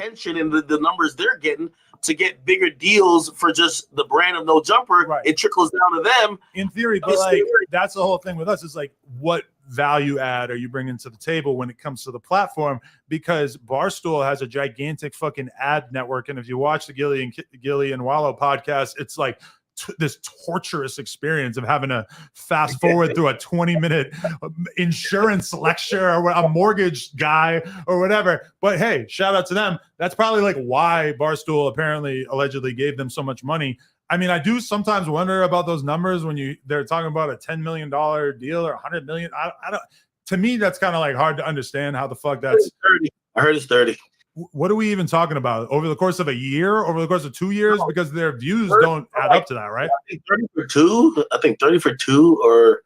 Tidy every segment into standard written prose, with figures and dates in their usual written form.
attention and the numbers they're getting to get bigger deals for just the brand of No Jumper. Right. It trickles down to them. In theory, but like that's the whole thing with us is like, what value add are you bringing to the table when it comes to the platform? Because Barstool has a gigantic fucking ad network, and if you watch the Gilly and Wallow podcast, it's like this torturous experience of having to fast forward through a 20-minute insurance lecture or a mortgage guy or whatever. But hey, shout out to them. That's probably like why Barstool apparently allegedly gave them so much money. I mean, I do sometimes wonder about those numbers when they're talking about a $10 million deal or $100 million. I don't. To me, that's kind of like hard to understand how the fuck that's. 30. I heard it's 30. What are we even talking about? Over the course of a year? Over the course of 2 years? Because their views don't add up to that, right? I think 30 for 2. I think 30 for 2 or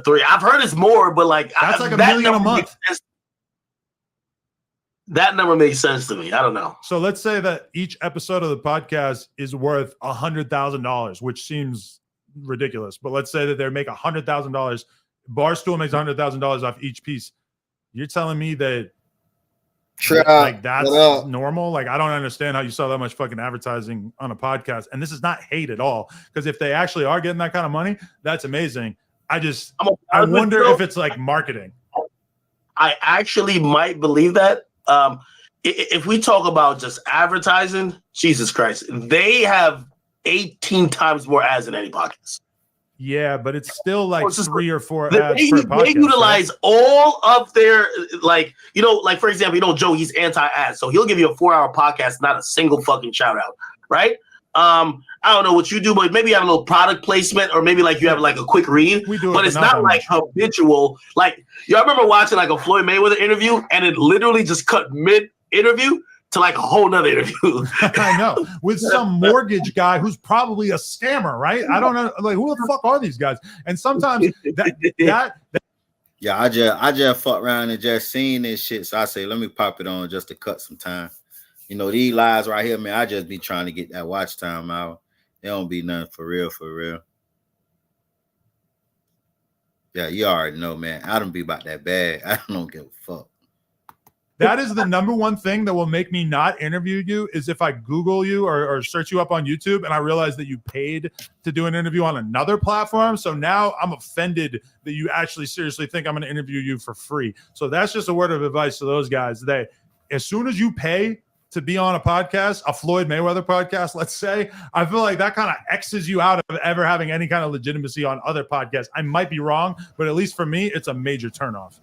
3. I've heard it's more, but like that's like $1 million a month. That number makes sense to me. I don't know. So let's say that each episode of the podcast is worth $100,000, which seems ridiculous. But let's say that they make $100,000. Barstool makes $100,000 off each piece. You're telling me that like that's normal? Like I don't understand how you saw that much fucking advertising on a podcast. And this is not hate at all, because if they actually are getting that kind of money, that's amazing. I wonder if it's like marketing. I actually might believe that. If we talk about just advertising, Jesus Christ, they have 18 times more ads than any podcast. Yeah, but it's still like 3 or 4 ads per podcast. They utilize all of their, like, like for example, Joe, he's anti-ad, so he'll give you a 4-hour podcast, not a single fucking shout out, right? I don't know what you do, but maybe you have a little product placement, or maybe like you have like a quick read. We do it, but it's not like habitual. Like, y'all remember watching like a Floyd Mayweather interview, and it literally just cut mid-interview to like a whole nother interview. I know, with some mortgage guy who's probably a scammer, right? I don't know, like who the fuck are these guys? And sometimes that yeah, I just fuck around and just seen this shit, so I say let me pop it on just to cut some time. These lives right here, man, I just be trying to get that watch time out. They don't be nothing for real. Yeah, you already know, man. I don't be about that bad. I don't give a fuck. That is the number one thing that will make me not interview you, is if I Google you or search you up on YouTube and I realize that you paid to do an interview on another platform. So now I'm offended that you actually seriously think I'm going to interview you for free. So that's just a word of advice to those guys. As soon as you pay to be on a podcast, a Floyd Mayweather podcast, let's say, I feel like that kind of X's you out of ever having any kind of legitimacy on other podcasts. I might be wrong, but at least for me, it's a major turnoff.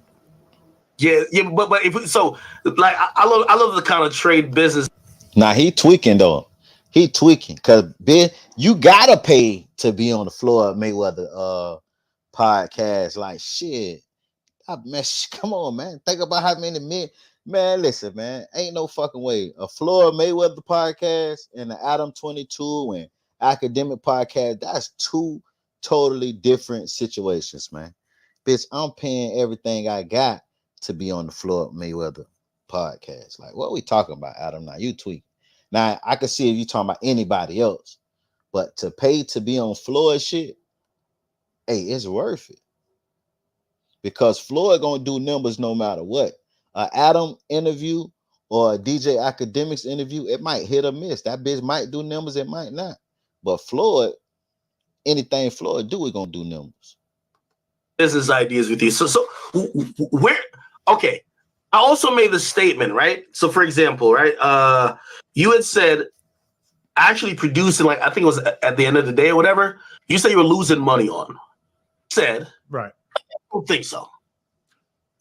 Yeah, but like I love the kind of trade business. Nah, he tweaking though. He tweaking because you gotta pay to be on the Floyd Mayweather podcast. Like shit, come on, man. Think about how many men. Man, listen, man. Ain't no fucking way. A Floyd Mayweather podcast and the Adam22 and academic podcast, that's 2 totally different situations, man. Bitch, I'm paying everything I got to be on the Floyd Mayweather podcast. Like, what are we talking about, Adam? Now, you tweak. Now, I can see if you're talking about anybody else, but to pay to be on Floyd shit, hey, it's worth it. Because Floyd gonna do numbers no matter what. Adam interview or a DJ Academics interview, it might hit or miss. That bitch might do numbers, it might not. But Floyd, anything Floyd do, we gonna do numbers. Business ideas with you. So where? Okay, I also made the statement, right? So for example, right? You had said actually producing, like I think it was at the end of the day or whatever. You said you were losing money on. Said right. I don't think so.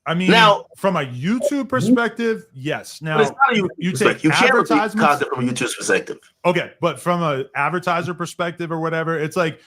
I mean, now, from a YouTube perspective, yes. Now, you take advertisements content from a YouTube perspective. Okay, but from an advertiser perspective or whatever, it's like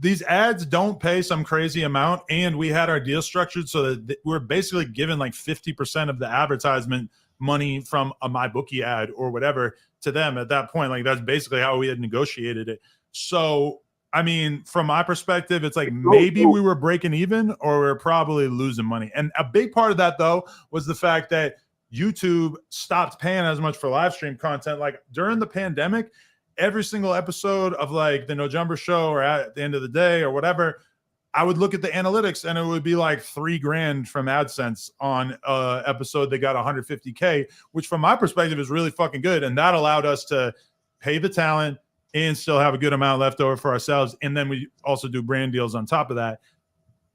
these ads don't pay some crazy amount, and we had our deal structured so that we're basically given like 50% of the advertisement money from a MyBookie ad or whatever to them at that point. Like that's basically how we had negotiated it. So I mean, from my perspective, it's like maybe we were breaking even or we're probably losing money. And a big part of that, though, was the fact that YouTube stopped paying as much for live stream content. Like during the pandemic, every single episode of like the No Jumper Show or at the end of the day or whatever, I would look at the analytics and it would be like $3,000 from AdSense on a episode that got 150K, which from my perspective is really fucking good. And that allowed us to pay the talent and still have a good amount left over for ourselves. And then we also do brand deals on top of that.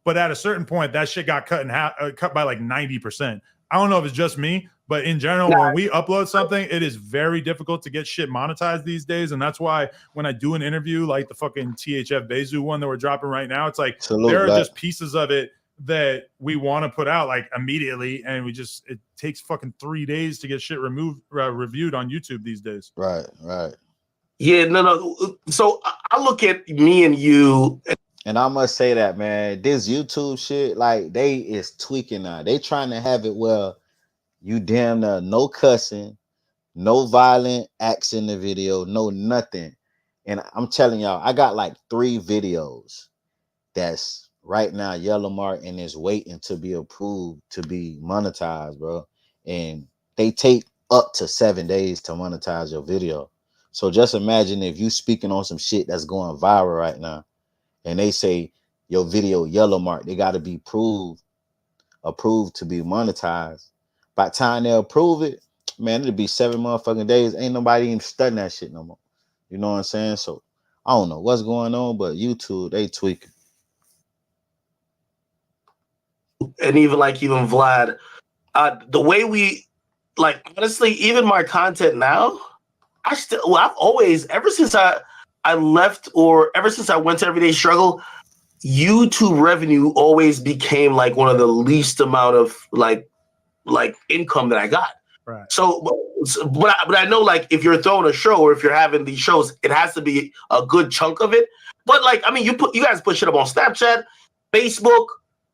But at a certain point, that shit got cut in half, cut by like 90%. I don't know if it's just me, but in general, when we upload something, it is very difficult to get shit monetized these days. And that's why when I do an interview like the fucking THF Bezu one that we're dropping right now, it's like there are just pieces of it that we want to put out like immediately. And it takes fucking 3 days to get shit reviewed on YouTube these days. Right. Yeah, no. So I look at me and you. And I must say that, man, this YouTube shit, like they is tweaking now. They trying to have it where you damn no cussing, no violent acts in the video, no nothing. And I'm telling y'all, I got like 3 videos that's right now yellow mark and is waiting to be approved to be monetized, bro. And they take up to 7 days to monetize your video. So just imagine if you speaking on some shit that's going viral right now, and they say your video yellow mark, they got to be approved to be monetized. By the time they approve it, man, it'll be 7 motherfucking days. Ain't nobody even studying that shit no more. You know what I'm saying? So I don't know what's going on, but YouTube, they tweaking. And even Vlad, the way we honestly, even my content now, I've always, ever since I left, or ever since I went to Everyday Struggle, YouTube revenue always became like one of the least amount of like income that I got. Right. So, but I know like if you're throwing a show or if you're having these shows, it has to be a good chunk of it. But like, I mean, you guys put shit up on Snapchat, Facebook,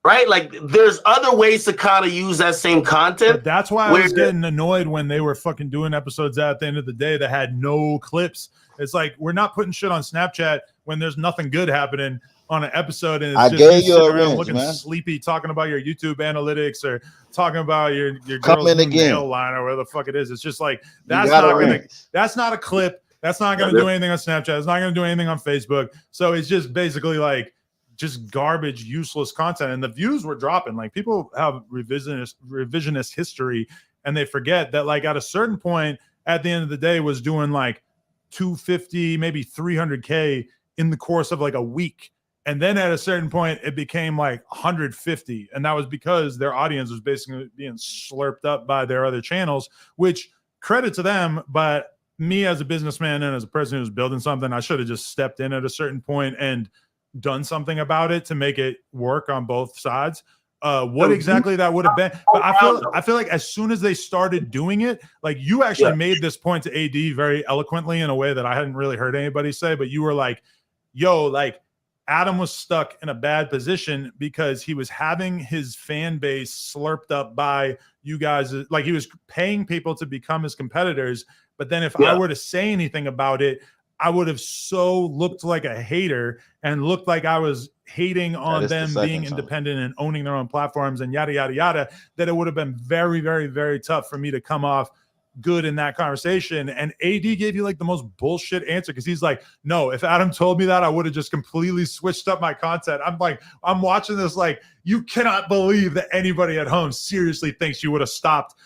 right? Like there's other ways to kind of use that same content. But that's why I was getting annoyed when they were fucking doing episodes at the end of the day that had no clips. It's like, we're not putting shit on Snapchat when there's nothing good happening on an episode, and it's just you sitting around looking sleepy, talking about your YouTube analytics or talking about your girl's nail line or whatever the fuck it is. It's just like that's not a clip. That's not gonna do anything on Snapchat. It's not gonna do anything on Facebook. So it's just basically like just garbage, useless content. And the views were dropping. Like people have revisionist history, and they forget that like at a certain point at the end of the day was doing like 250, maybe 300K in the course of like a week. And then at a certain point, it became like 150. And that was because their audience was basically being slurped up by their other channels, which credit to them. But me as a businessman and as a person who's building something, I should have just stepped in at a certain point and done something about it to make it work on both sides. What exactly that would have been. But I feel like as soon as they started doing it, like you actually made this point to AD very eloquently in a way that I hadn't really heard anybody say, but you were like, yo, like Adam was stuck in a bad position because he was having his fan base slurped up by you guys. Like he was paying people to become his competitors. But then if I were to say anything about it, I would have so looked like a hater and looked like I was hating on them being independent and owning their own platforms and yada, yada, yada, that it would have been very, very, very tough for me to come off good in that conversation. And AD gave you like the most bullshit answer because he's like, no, if Adam told me that, I would have just completely switched up my content. I'm like, I'm watching this like, you cannot believe that anybody at home seriously thinks you would have stopped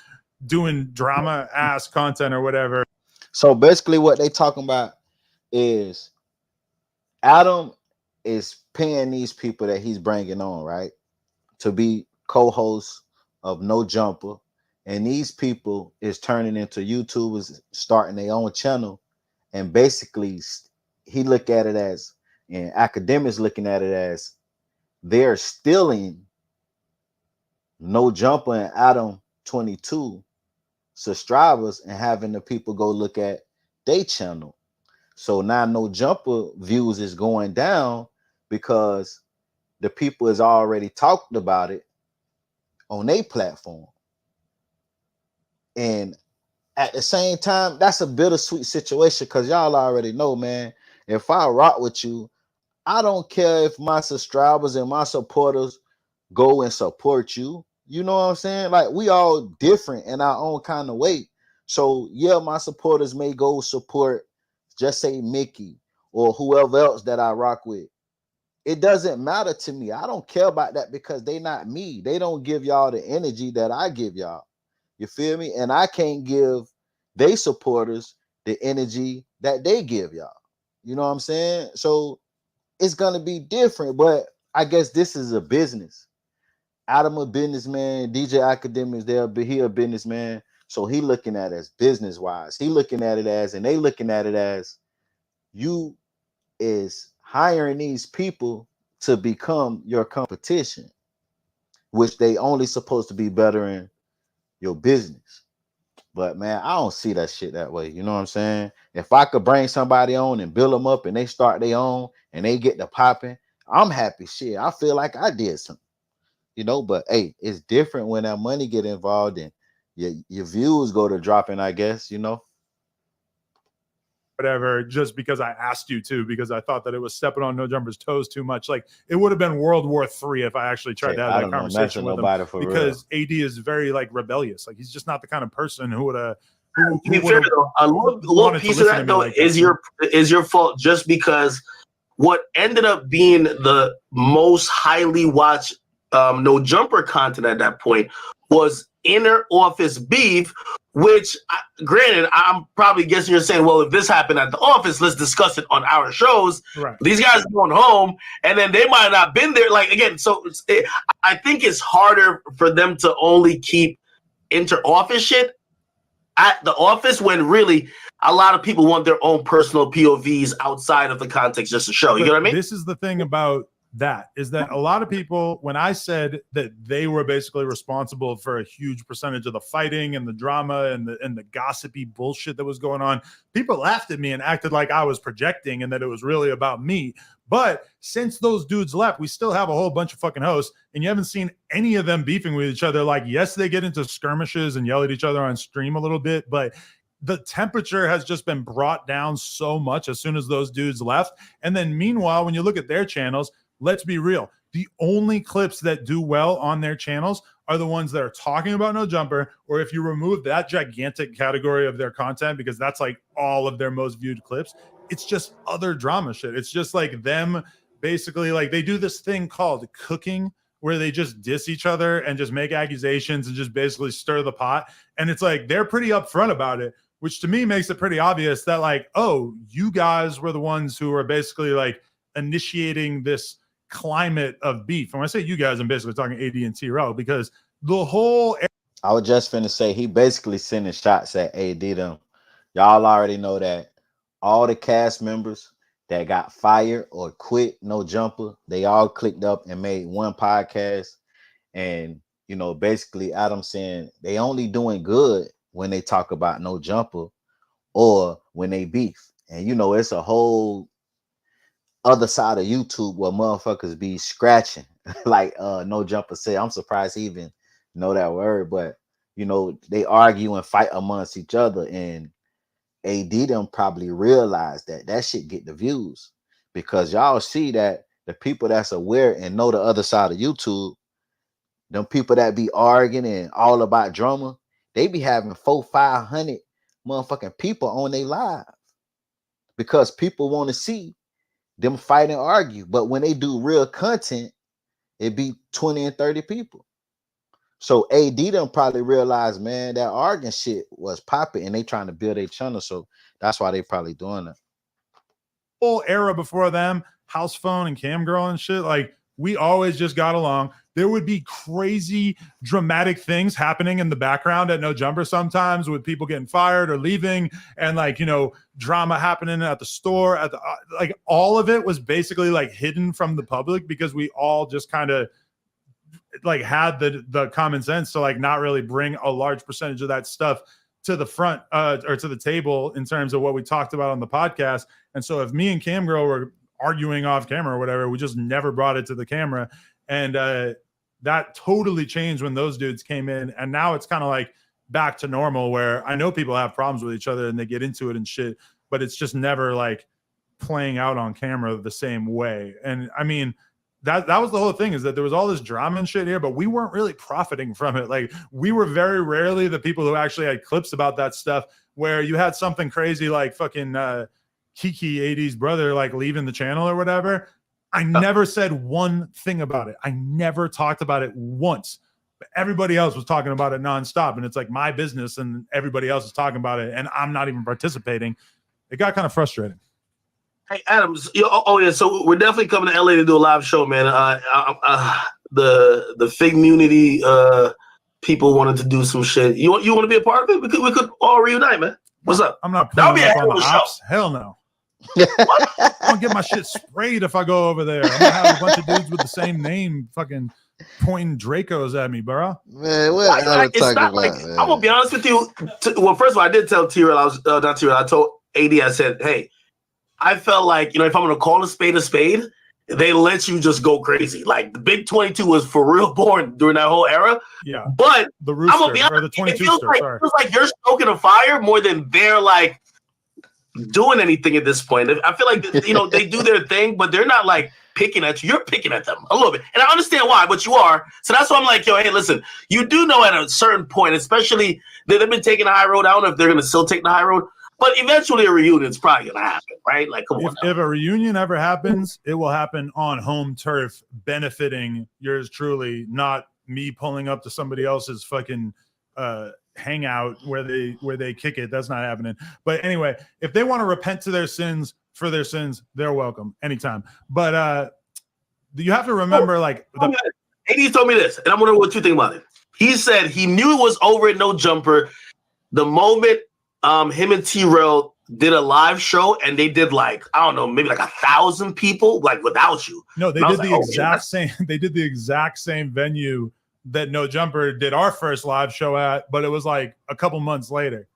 doing drama ass content or whatever. So basically what they talking about is Adam is paying these people that he's bringing on, right, to be co-hosts of No Jumper. And these people is turning into YouTubers, starting their own channel. And basically, he look at it as, and academics looking at it as, they're stealing No Jumper and Adam22 subscribers and having the people go look at their channel. So now No Jumper views is going down because the people has already talked about it on their platform. And at the same time, that's a bittersweet situation because y'all already know, man, if I rock with you, I don't care if my subscribers and my supporters go and support you. You know what I'm saying? Like, we all different in our own kind of way. So, yeah, my supporters may go support, just say Mickey or whoever else that I rock with. it doesn't matter to me. I don't care about that because they not me. They don't give y'all the energy that I give y'all. You feel me? And I can't give they supporters the energy that they give y'all. You know what I'm saying? So it's gonna be different, but I guess this is a business. Adam a businessman, DJ Academics, he a businessman. So he looking at it as business wise. He looking at it as, and they looking at it as you is hiring these people to become your competition, which they only supposed to be bettering your business. But man, I don't see that shit that way. You know what I'm saying? If I could bring somebody on and build them up and they start their own and they get the popping, I'm happy. Shit, I feel like I did something. You know, but hey, it's different when that money get involved and your views go to dropping, I guess, you know. Whatever, just because I asked you to, because I thought that it was stepping on No Jumper's toes too much. Like it would have been World War III if I actually tried to have that conversation with him, because AD is very like rebellious. Like he's just not the kind of person who would have. To be fair, though, a little piece of that though is your fault, just because what ended up being the most highly watched No Jumper content at that point was inner office beef, which granted, I'm probably guessing you're saying, well, if this happened at the office, let's discuss it on our shows. Right. These guys are going home and then they might not have been there. Like, again, so I think it's harder for them to only keep inter-office shit at the office when really a lot of people want their own personal POVs outside of the context just to show. You know what I mean? This is the thing about that, is that a lot of people, when I said that they were basically responsible for a huge percentage of the fighting and the drama and the gossipy bullshit that was going on, people laughed at me and acted like I was projecting and that it was really about me. But since those dudes left, we still have a whole bunch of fucking hosts, and you haven't seen any of them beefing with each other. Like, yes, they get into skirmishes and yell at each other on stream a little bit, but the temperature has just been brought down so much as soon as those dudes left. And then meanwhile, when you look at their channels, let's be real, the only clips that do well on their channels are the ones that are talking about No Jumper, or if you remove that gigantic category of their content, because that's like all of their most viewed clips, it's just other drama shit. It's just like them basically, like they do this thing called cooking, where they just diss each other and just make accusations and just basically stir the pot. And it's like they're pretty upfront about it, which to me makes it pretty obvious that like, oh, you guys were the ones who are basically like initiating this climate of beef. And when I say you guys, I'm basically talking AD and T-Row, because the whole... I was just finna say, he basically sending shots at AD them. Y'all already know that all the cast members that got fired or quit No Jumper, they all clicked up and made one podcast. And, you know, basically Adam saying they only doing good when they talk about No Jumper or when they beef. And, you know, it's a whole other side of YouTube where motherfuckers be scratching. Like No Jumper said, I'm surprised he even know that word, but, you know, they argue and fight amongst each other. And AD them probably realize that shit get the views, because y'all see that the people that's aware and know the other side of YouTube, them people that be arguing and all about drama, they be having 400-500 motherfucking people on their live, because people want to see them fight and argue. But when they do real content, it be 20 and 30 people. So AD them probably realized, man, that arguing shit was popping and they trying to build a channel. So that's why they probably doing that. Whole era before them, House Phone and Cam Girl and shit, like we always just got along. There would be crazy dramatic things happening in the background at No Jumper sometimes, with people getting fired or leaving, and like, you know, drama happening at the store, at the like all of it was basically like hidden from the public, because we all just kind of like had the common sense to like not really bring a large percentage of that stuff to the front or to the table in terms of what we talked about on the podcast. And so if me and Cam Girl were arguing off camera or whatever, we just never brought it to the camera. And that totally changed when those dudes came in. And now it's kind of like back to normal, where I know people have problems with each other and they get into it and shit, but it's just never like playing out on camera the same way. And I mean, that was the whole thing, is that there was all this drama and shit here, but we weren't really profiting from it. Like we were very rarely the people who actually had clips about that stuff, where you had something crazy like fucking Kiki 80's brother like leaving the channel or whatever. I never said one thing about it. I never talked about it once. But everybody else was talking about it nonstop. And it's like my business and everybody else is talking about it. And I'm not even participating. It got kind of frustrating. Hey, Adams. Yeah. So we're definitely coming to LA to do a live show, man. The Fig Community people wanted to do some shit. You want to be a part of it? We could all reunite, man. What's up? I'm not That'll putting be a up hell on of the a show. ops. Hell no. I'm gonna get my shit sprayed if I go over there. I'm gonna have a bunch of dudes with the same name fucking pointing Dracos at me, bro. Man, what it's not like man? I'm gonna be honest with you. Well, first of all, I did tell T-Rail, I told AD, I said, hey, I felt like, if I'm gonna call a spade, they let you just go crazy. Like the Big 22 was for real born during that whole era. Yeah. But the Rooster, I'm gonna be honest, or the 22 it feels like you're stoking a fire more than they're like doing anything at this point. I feel like they do their thing, but they're not like picking at you. You're picking at them a little bit, and I understand why, but you are. So that's why I'm like, hey, listen, you do know at a certain point, especially they've been taking the high road. I don't know if they're gonna still take the high road, but eventually a reunion is probably gonna happen, right? Like, come on. If a reunion ever happens, it will happen on home turf, benefiting yours truly, not me pulling up to somebody else's fucking hangout where they kick it. That's not happening. But anyway, if they want to repent to their sins for their sins, they're welcome anytime. But you have to remember, AD told me this, and I'm wondering what you think about it. He said he knew it was over at No Jumper the moment him and T-Rail did a live show, and they did maybe 1,000 people without you. No, they did the exact same. They did the exact same venue that No Jumper did our first live show at, but it was like a couple months later.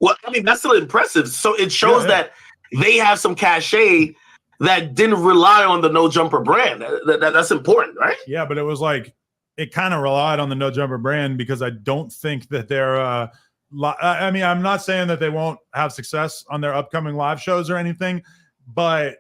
Well, I mean, that's still impressive. So it shows that they have some cachet that didn't rely on the No Jumper brand. That's important, right? Yeah, but it was like it kind of relied on the No Jumper brand because I don't think that they're I mean, I'm not saying that they won't have success on their upcoming live shows or anything, but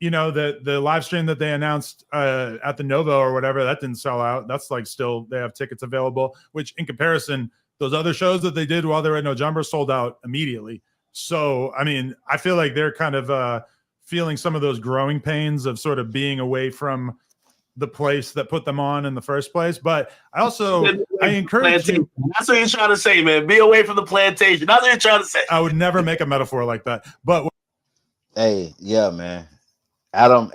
the live stream that they announced at the Novo or whatever, that didn't sell out. That's still they have tickets available, which in comparison, those other shows that they did while they were at No Jumper sold out immediately. So, I mean, I feel like they're kind of feeling some of those growing pains of sort of being away from the place that put them on in the first place. But I encourage you. That's what you're trying to say, man. Be away from the plantation. That's what you're trying to say. I would never make a metaphor like that. But hey, yeah, man. Adam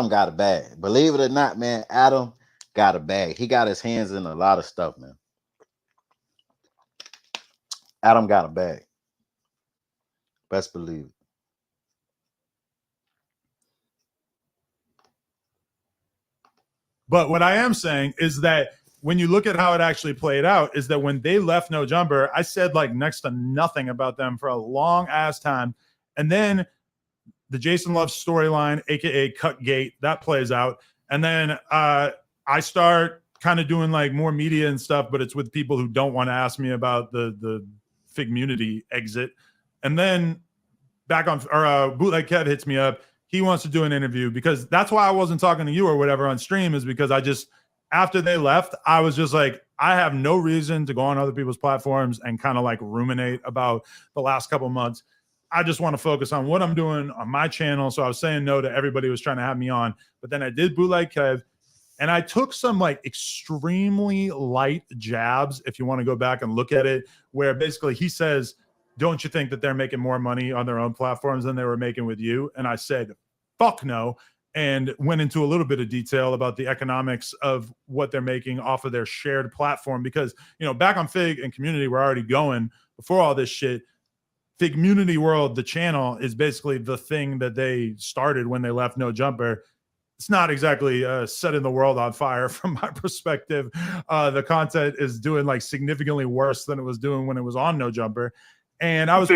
got a bag. Believe it or not, man, Adam got a bag. He got his hands in a lot of stuff, man. Adam got a bag. Best believe it. But what I am saying is that when you look at how it actually played out, is that when they left No Jumper, I said next to nothing about them for a long ass time. And then the Jason Love storyline, aka Cutgate, that plays out. And then I start kind of doing more media and stuff, but it's with people who don't want to ask me about the Figmunity exit. And then Bootleg Kev hits me up. He wants to do an interview because that's why I wasn't talking to you or whatever on stream, is because after they left, I was just like, I have no reason to go on other people's platforms and kind of ruminate about the last couple months. I just want to focus on what I'm doing on my channel. So I was saying no to everybody who was trying to have me on, but then I did Bootleg Kev, and I took some extremely light jabs, if you want to go back and look at it, where basically he says, don't you think that they're making more money on their own platforms than they were making with you? And I said, fuck no, and went into a little bit of detail about the economics of what they're making off of their shared platform. Because, back on Fig and Community, we're already going before all this shit. Figmunity World, the channel, is basically the thing that they started when they left No Jumper. It's not exactly setting the world on fire from my perspective. The content is doing significantly worse than it was doing when it was on No Jumper. And I was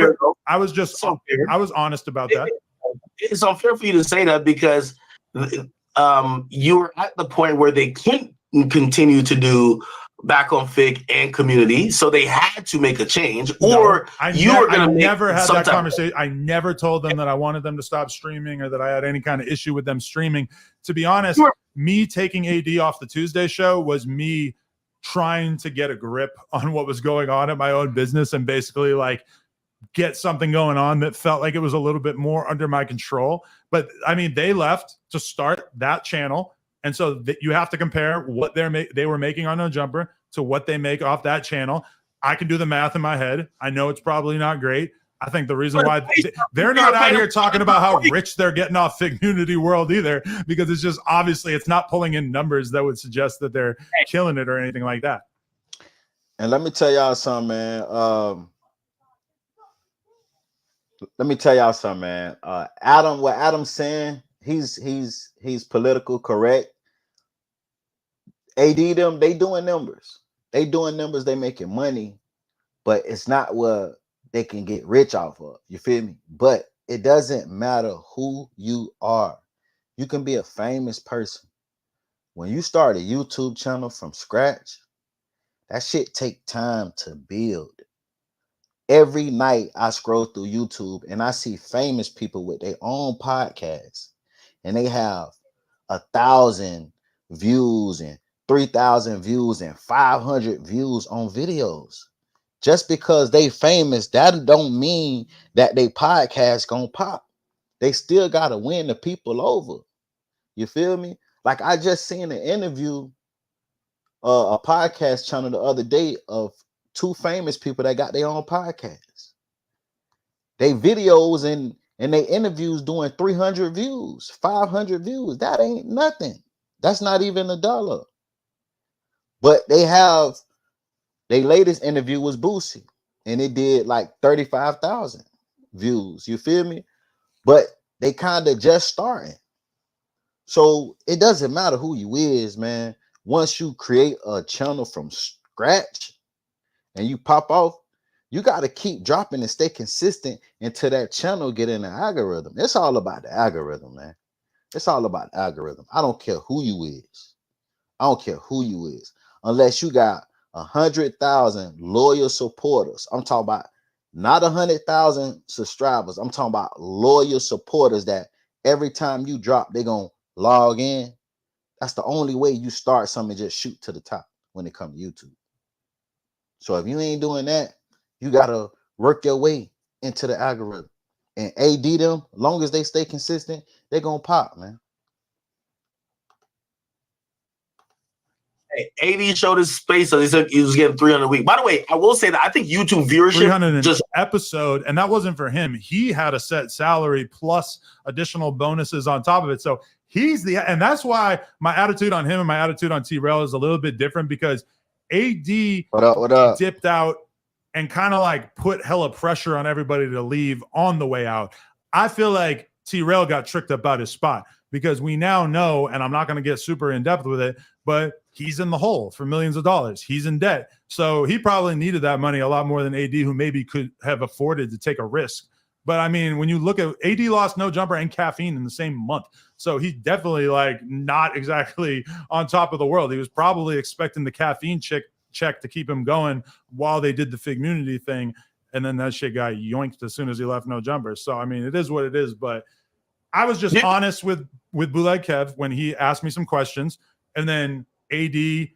honest about that. It's unfair for you to say that because you were at the point where they couldn't continue to do back on Fig and Community, so they had to make a change. Or I never had that conversation. I never told them that I wanted them to stop streaming or that I had any kind of issue with them streaming. To be honest, me taking AD off the Tuesday show was me trying to get a grip on what was going on at my own business and basically get something going on that felt like it was a little bit more under my control. But I mean, they left to start that channel. And so that you have to compare what they were making on No Jumper to what they make off that channel. I can do the math in my head. I know it's probably not great. I think the reason why they're not out here talking about how rich they're getting off Figmunity World either, because it's just obviously it's not pulling in numbers that would suggest that they're killing it or anything like that. And let me tell y'all something, man. What Adam's saying, he's political correct. AD them, they doing numbers. They making money, but it's not what they can get rich off of. You feel me? But it doesn't matter who you are. You can be a famous person. When you start a YouTube channel from scratch, that shit take time to build. Every night I scroll through YouTube and I see famous people with their own podcasts, and they have 1,000 views and 3,000 views and 500 views on videos. Just because they famous, that don't mean that they podcast gonna pop. They still gotta win the people over. You feel me? Like I just seen an interview, a podcast channel the other day of two famous people that got their own podcasts. They videos and they interviews doing 300 views, 500 views. That ain't nothing. That's not even $1. But their latest interview was Boosie, and it did like 35,000 views. You feel me? But they kind of just starting. So it doesn't matter who you is, man. Once you create a channel from scratch and you pop off, you got to keep dropping and stay consistent until that channel get in the algorithm. It's all about the algorithm, man. It's all about the algorithm. I don't care who you is. I don't care who you is. Unless you got 100,000 loyal supporters. I'm talking about not 100,000 subscribers. I'm talking about loyal supporters that every time you drop, they're going to log in. That's the only way you start something and just shoot to the top when it comes to YouTube. So if you ain't doing that, you got to work your way into the algorithm. And AD them, long as they stay consistent, they're going to pop, man. Hey, AD showed his space, so he said he was getting 300 a week. By the way, I will say that I think YouTube viewership 300 just episode, and that wasn't for him. He had a set salary plus additional bonuses on top of it. So and that's why my attitude on him and my attitude on T-Rail is a little bit different, because AD what up? Dipped out and kind of like put hella pressure on everybody to leave on the way out. I feel like T-Rail got tricked about his spot, because we now know, and I'm not going to get super in depth with it, but he's in the hole for millions of dollars. He's in debt. So he probably needed that money a lot more than AD, who maybe could have afforded to take a risk. But I mean, when you look at AD lost No Jumper and Caffeine in the same month. So he's definitely like not exactly on top of the world. He was probably expecting the Caffeine check to keep him going while they did the Figmunity thing. And then that shit got yoinked as soon as he left No Jumper. So, I mean, it is what it is. But I was just honest with Bootleg Kev when he asked me some questions. And then AD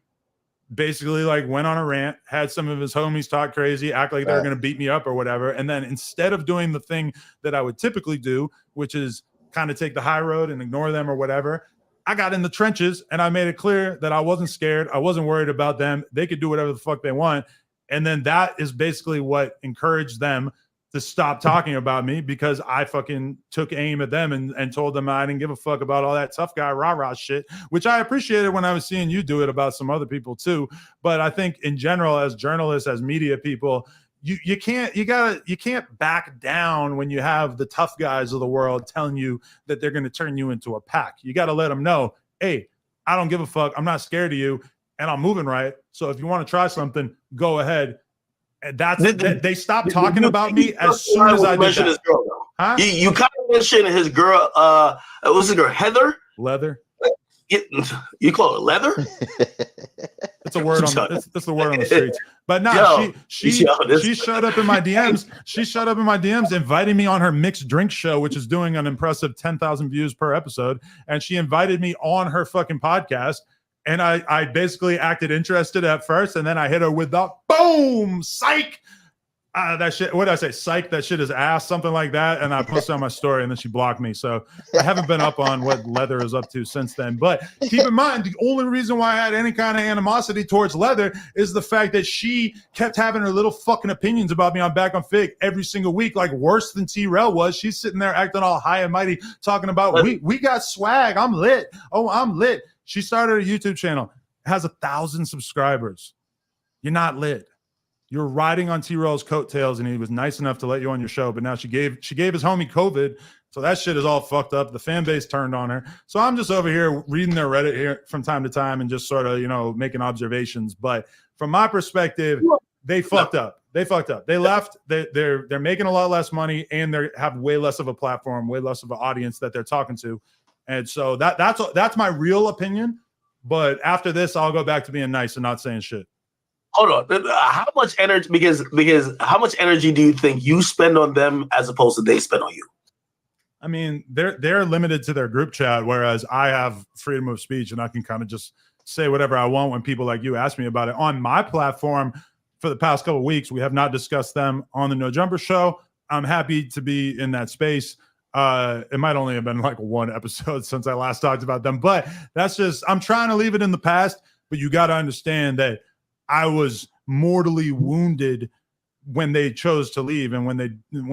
basically like went on a rant, had some of his homies talk crazy, act like they were going to beat me up or whatever. And then instead of doing the thing that I would typically do, which is kind of take the high road and ignore them or whatever, I got in the trenches and I made it clear that I wasn't scared. I wasn't worried about them. They could do whatever the fuck they want. And then that is basically what encouraged them to stop talking about me, because I fucking took aim at them and told them I didn't give a fuck about all that tough guy rah-rah shit, which I appreciated when I was seeing you do it about some other people too. But I think in general, as journalists, as media people, you can't back down when you have the tough guys of the world telling you that they're going to turn you into a pack. You got to let them know, hey, I don't give a fuck. I'm not scared of you, and I'm moving right. So if you want to try something, go ahead. And they stopped talking about me as soon as I did that. Girl, huh? You kind of mentioned his girl. What's his girl? Heather. Leather. You call it leather? It's a word on it's the word on the streets. But no, she showed up in my DMs. She showed up in my DMs, inviting me on her mixed drink show, which is doing an impressive 10,000 views per episode. And she invited me on her fucking podcast. And I basically acted interested at first, and then I hit her with the boom, psych. That shit, what did I say? Psych, that shit is ass, something like that. And I posted on my story and then she blocked me. So I haven't been up on what Leather is up to since then. But keep in mind, the only reason why I had any kind of animosity towards Leather is the fact that she kept having her little fucking opinions about me on Back on Fig every single week, like worse than T-Rel was. She's sitting there acting all high and mighty, talking about we got swag. I'm lit. Oh, I'm lit. She started a YouTube channel, has 1,000 subscribers. You're not lit. You're riding on T-Rel's coattails, and he was nice enough to let you on your show. But now she gave his homie COVID, so that shit is all fucked up. The fan base turned on her. So I'm just over here reading their Reddit here from time to time and just sort of, making observations. But from my perspective, they fucked up. They fucked up. They left. They're making a lot less money, and they have way less of a platform, way less of an audience that they're talking to. And so that's my real opinion. But after this, I'll go back to being nice and not saying shit. Hold on. How much energy? Because how much energy do you think you spend on them as opposed to they spend on you? I mean, they're limited to their group chat, whereas I have freedom of speech and I can kind of just say whatever I want when people like you ask me about it. On my platform, for the past couple of weeks, we have not discussed them on the No Jumper Show. I'm happy to be in that space. It might only have been like one episode since I last talked about them, but that's just, I'm trying to leave it in the past. But you got to understand that I was mortally wounded when they chose to leave and when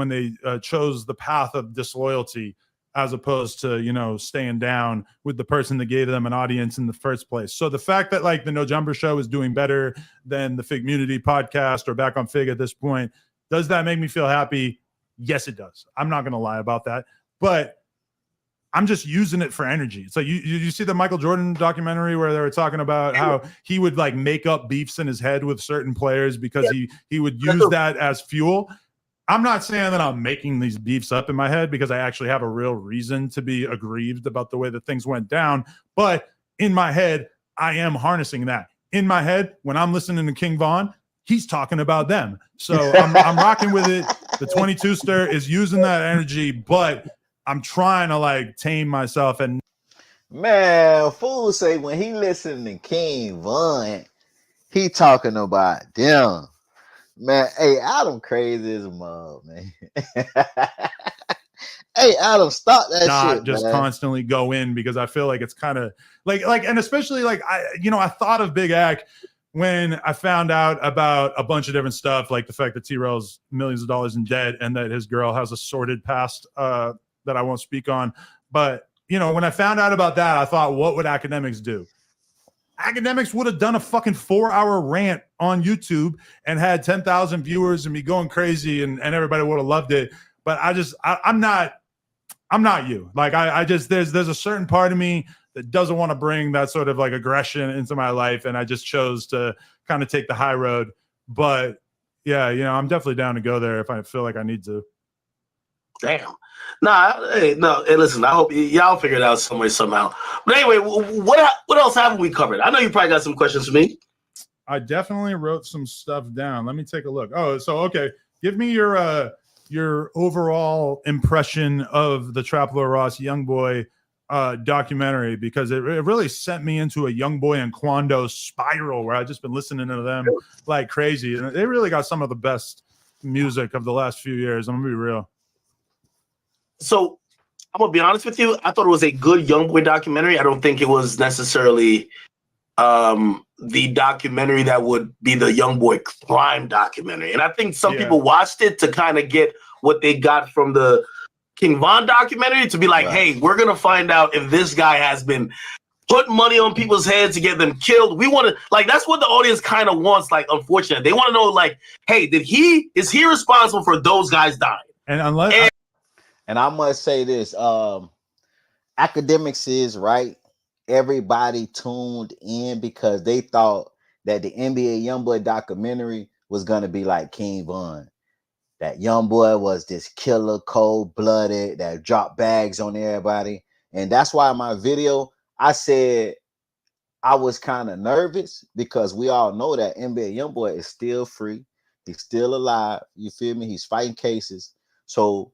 they chose the path of disloyalty as opposed to, staying down with the person that gave them an audience in the first place. So the fact that like the No Jumper Show is doing better than the Figmunity podcast or Back on Fig at this point, does that make me feel happy? Yes, it does. I'm not going to lie about that, but I'm just using it for energy. It's like you see the Michael Jordan documentary where they were talking about how he would like make up beefs in his head with certain players because he would use that as fuel. I'm not saying that I'm making these beefs up in my head because I actually have a real reason to be aggrieved about the way that things went down. But in my head, I am harnessing that. In my head, when I'm listening to King Von, he's talking about them. So I'm rocking with it. The 22 stir is using that energy, but I'm trying to like tame myself. And man, fool say when he listening to King Von, he talking about them. Man, hey, Adam crazy as a mug, man. Hey, Adam, stop that shit. Just man. Constantly go in because I feel like it's kind of like, and especially like I thought of Big Ac when I found out about a bunch of different stuff, like the fact that T-Rel's millions of dollars in debt and that his girl has a sordid past that I won't speak on. But, when I found out about that, I thought, what would academics do? Academics would have done a fucking 4-hour rant on YouTube and had 10,000 viewers and be going crazy and everybody would have loved it. But I'm not you. Like I just, there's a certain part of me that doesn't want to bring that sort of like aggression into my life. And I just chose to kind of take the high road. But yeah, I'm definitely down to go there if I feel like I need to. Damn. Hey, listen, I hope y'all figure it out some way, somehow. But anyway, what else haven't we covered? I know you probably got some questions for me. I definitely wrote some stuff down. Let me take a look. Oh, so, okay. Give me your overall impression of the Trapler Ross Youngboy documentary, because it really sent me into a Youngboy and Quando spiral where I've just been listening to them like crazy. And they really got some of the best music of the last few years. I'm going to be real. So I'm gonna be honest with you. I thought it was a good Youngboy documentary. I don't think it was necessarily the documentary that would be the Youngboy crime documentary. And I think some people watched it to kind of get what they got from the King Von documentary, to be like, hey, we're gonna find out if this guy has been putting money on people's heads to get them killed. We want to, like, that's what the audience kind of wants. Like, unfortunately, they want to know, like, hey, is he responsible for those guys dying? And I must say this, academics is right. Everybody tuned in because they thought that the NBA Youngboy documentary was going to be like King Von. That Youngboy was this killer, cold-blooded, that dropped bags on everybody. And that's why in my video, I said I was kind of nervous because we all know that NBA Youngboy is still free. He's still alive. You feel me? He's fighting cases. So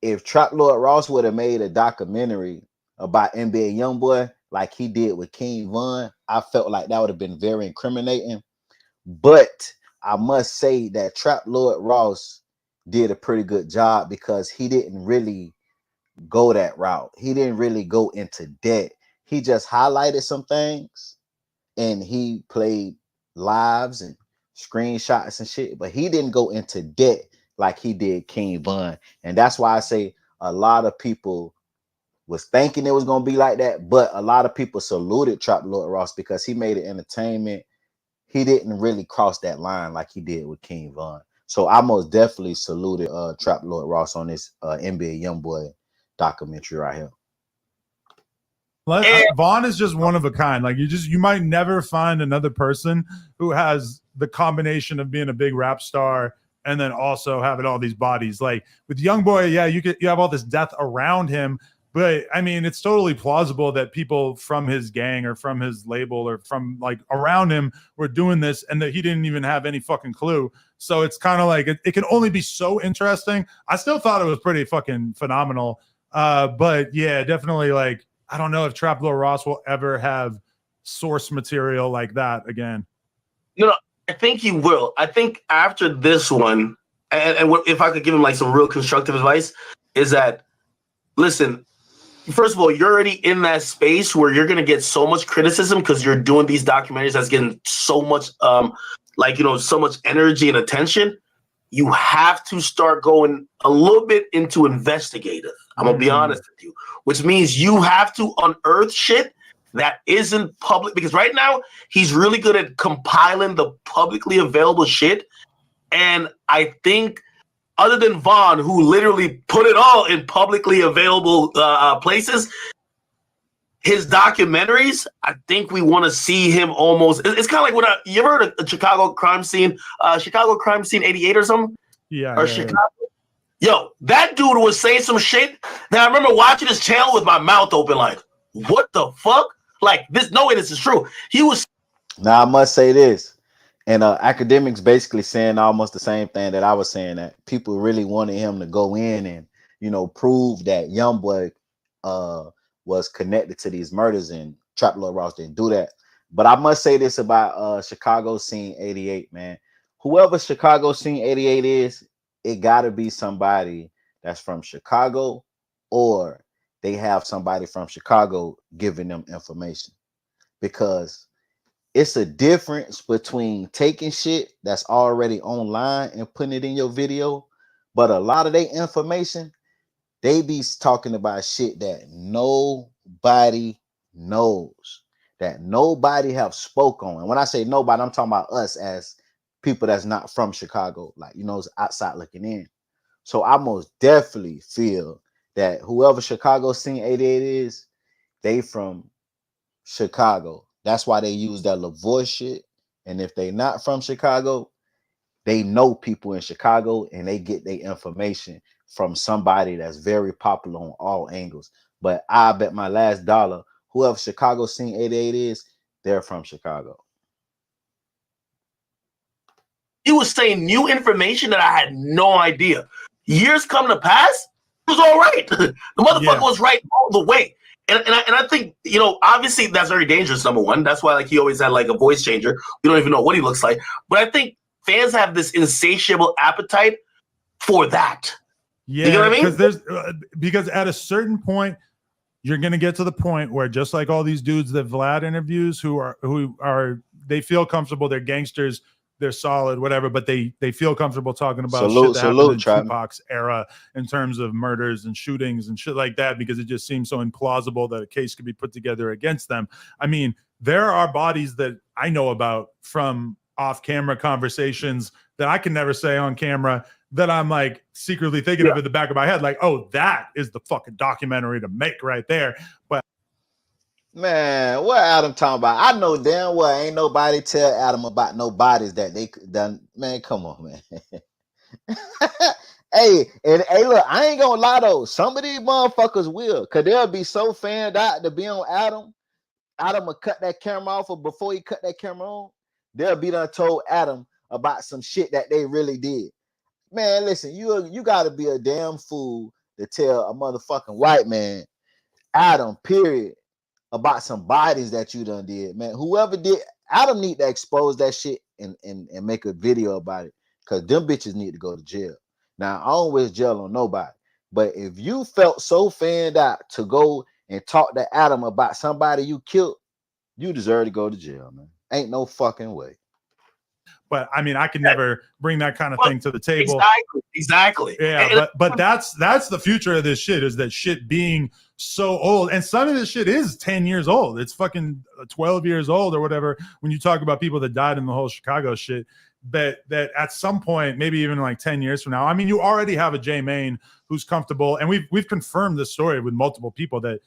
if Trap Lord Ross would have made a documentary about NBA Youngboy like he did with King Von, I felt like that would have been very incriminating. But I must say that Trap Lord Ross did a pretty good job because he didn't really go that route. He didn't really go into debt. He just highlighted some things and he played lives and screenshots and shit, but he didn't go into debt like he did King Von. And that's why I say a lot of people was thinking it was gonna be like that, but a lot of people saluted Trap Lord Ross because he made it entertainment. He didn't really cross that line like he did with King Von. So I most definitely saluted Trap Lord Ross on this NBA YoungBoy documentary right here. Vaughn is just one of a kind. Like you might never find another person who has the combination of being a big rap star and then also having all these bodies. Like with YoungBoy, yeah, you have all this death around him, but I mean, it's totally plausible that people from his gang or from his label or from like around him were doing this and that he didn't even have any fucking clue. So it's kind of like it can only be so interesting. I still thought it was pretty fucking phenomenal. But yeah, definitely like. I don't know if Trap Lord Ross will ever have source material like that again. No, I think he will. I think after this one, and if I could give him like some real constructive advice, is that, listen, first of all, you're already in that space where you're going to get so much criticism because you're doing these documentaries that's getting so much, so much energy and attention. You have to start going a little bit into investigative. I'm going to be honest with you, which means you have to unearth shit that isn't public, because right now he's really good at compiling the publicly available shit. And I think other than Vaughn, who literally put it all in publicly available places, his documentaries, I think we want to see him almost. It's kind of like when you ever heard of Chicago Crime Scene 88 or something? Yeah. Or Chicago. Yeah. Yo, that dude was saying some shit that I remember watching his channel with my mouth open, like, what the fuck? Like, no way this is true. He was. Now, I must say this, and academics basically saying almost the same thing that I was saying, that people really wanted him to go in and, prove that YoungBoy was connected to these murders, and Trap Lord Ross didn't do that. But I must say this about Chicago Scene 88, man. Whoever Chicago Scene 88 is, it got to be somebody that's from Chicago, or they have somebody from Chicago giving them information, because it's a difference between taking shit that's already online and putting it in your video. But a lot of their information, they be talking about shit that nobody knows, that nobody have spoke on. And when I say nobody, I'm talking about us as people that's not from Chicago, like, it's outside looking in. So I most definitely feel that whoever Chicago Scene 88 is, they from Chicago. That's why they use that LaVoy shit. And if they not from Chicago, they know people in Chicago and they get their information from somebody that's very popular on all angles. But I bet my last dollar, whoever Chicago Scene 88 is, they're from Chicago. He was saying new information that I had no idea. Years come to pass, it was all right. The motherfucker was right all the way. And I think, obviously that's very dangerous, number one. That's why he always had like a voice changer. We don't even know what he looks like. But I think fans have this insatiable appetite for that. Yeah, you know what I mean? Because at a certain point, you're gonna get to the point where, just like all these dudes that Vlad interviews, who are they feel comfortable, they're gangsters, they're solid, whatever, but they feel comfortable talking about shit that happened in Tupac's era in terms of murders and shootings and shit like that, because it just seems so implausible that a case could be put together against them. I mean, there are bodies that I know about from off-camera conversations that I can never say on camera, that I'm like secretly thinking of in the back of my head, like, oh, that is the fucking documentary to make right there. But man, what Adam talking about? I know damn well ain't nobody tell Adam about no bodies that they done. Man, come on, man. Hey, look, I ain't gonna lie though. Some of these motherfuckers will, cause they'll be so fanned out to be on Adam. Adam will cut that camera off, or before he cut that camera on, they'll be done told Adam about some shit that they really did. Man, listen, you gotta be a damn fool to tell a motherfucking white man, Adam, period, about some bodies that you done did, man. Whoever did, Adam need to expose that shit and make a video about it, because them bitches need to go to jail. Now, I don't wish jail on nobody, but if you felt so fanned out to go and talk to Adam about somebody you killed, you deserve to go to jail, man. Ain't no fucking way. But I mean, I can never bring that kind of thing to the table. Exactly. Yeah, but that's the future of this shit, is that shit being so old. And some of this shit is 10 years old. It's fucking 12 years old or whatever. When you talk about people that died in the whole Chicago shit, that at some point, maybe even like 10 years from now, I mean, you already have a J Main who's comfortable, and we've confirmed this story with multiple people that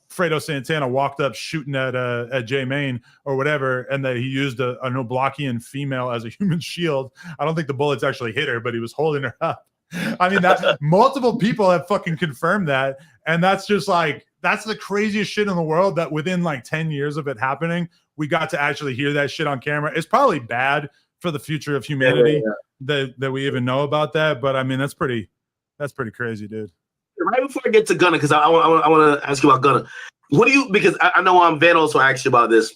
Fredo Santana walked up shooting at J Main or whatever, and that he used an Oblakian female as a human shield. I don't think the bullets actually hit her, but he was holding her up. I mean, that multiple people have fucking confirmed that, and that's just like, that's the craziest shit in the world, that within like 10 years of it happening, we got to actually hear that shit on camera. It's probably bad for the future of humanity that we even know about that, but I mean, that's pretty crazy, dude. Right before I get to Gunna, because I want to ask you about Gunna. What do you, because I know Van also asked you about this.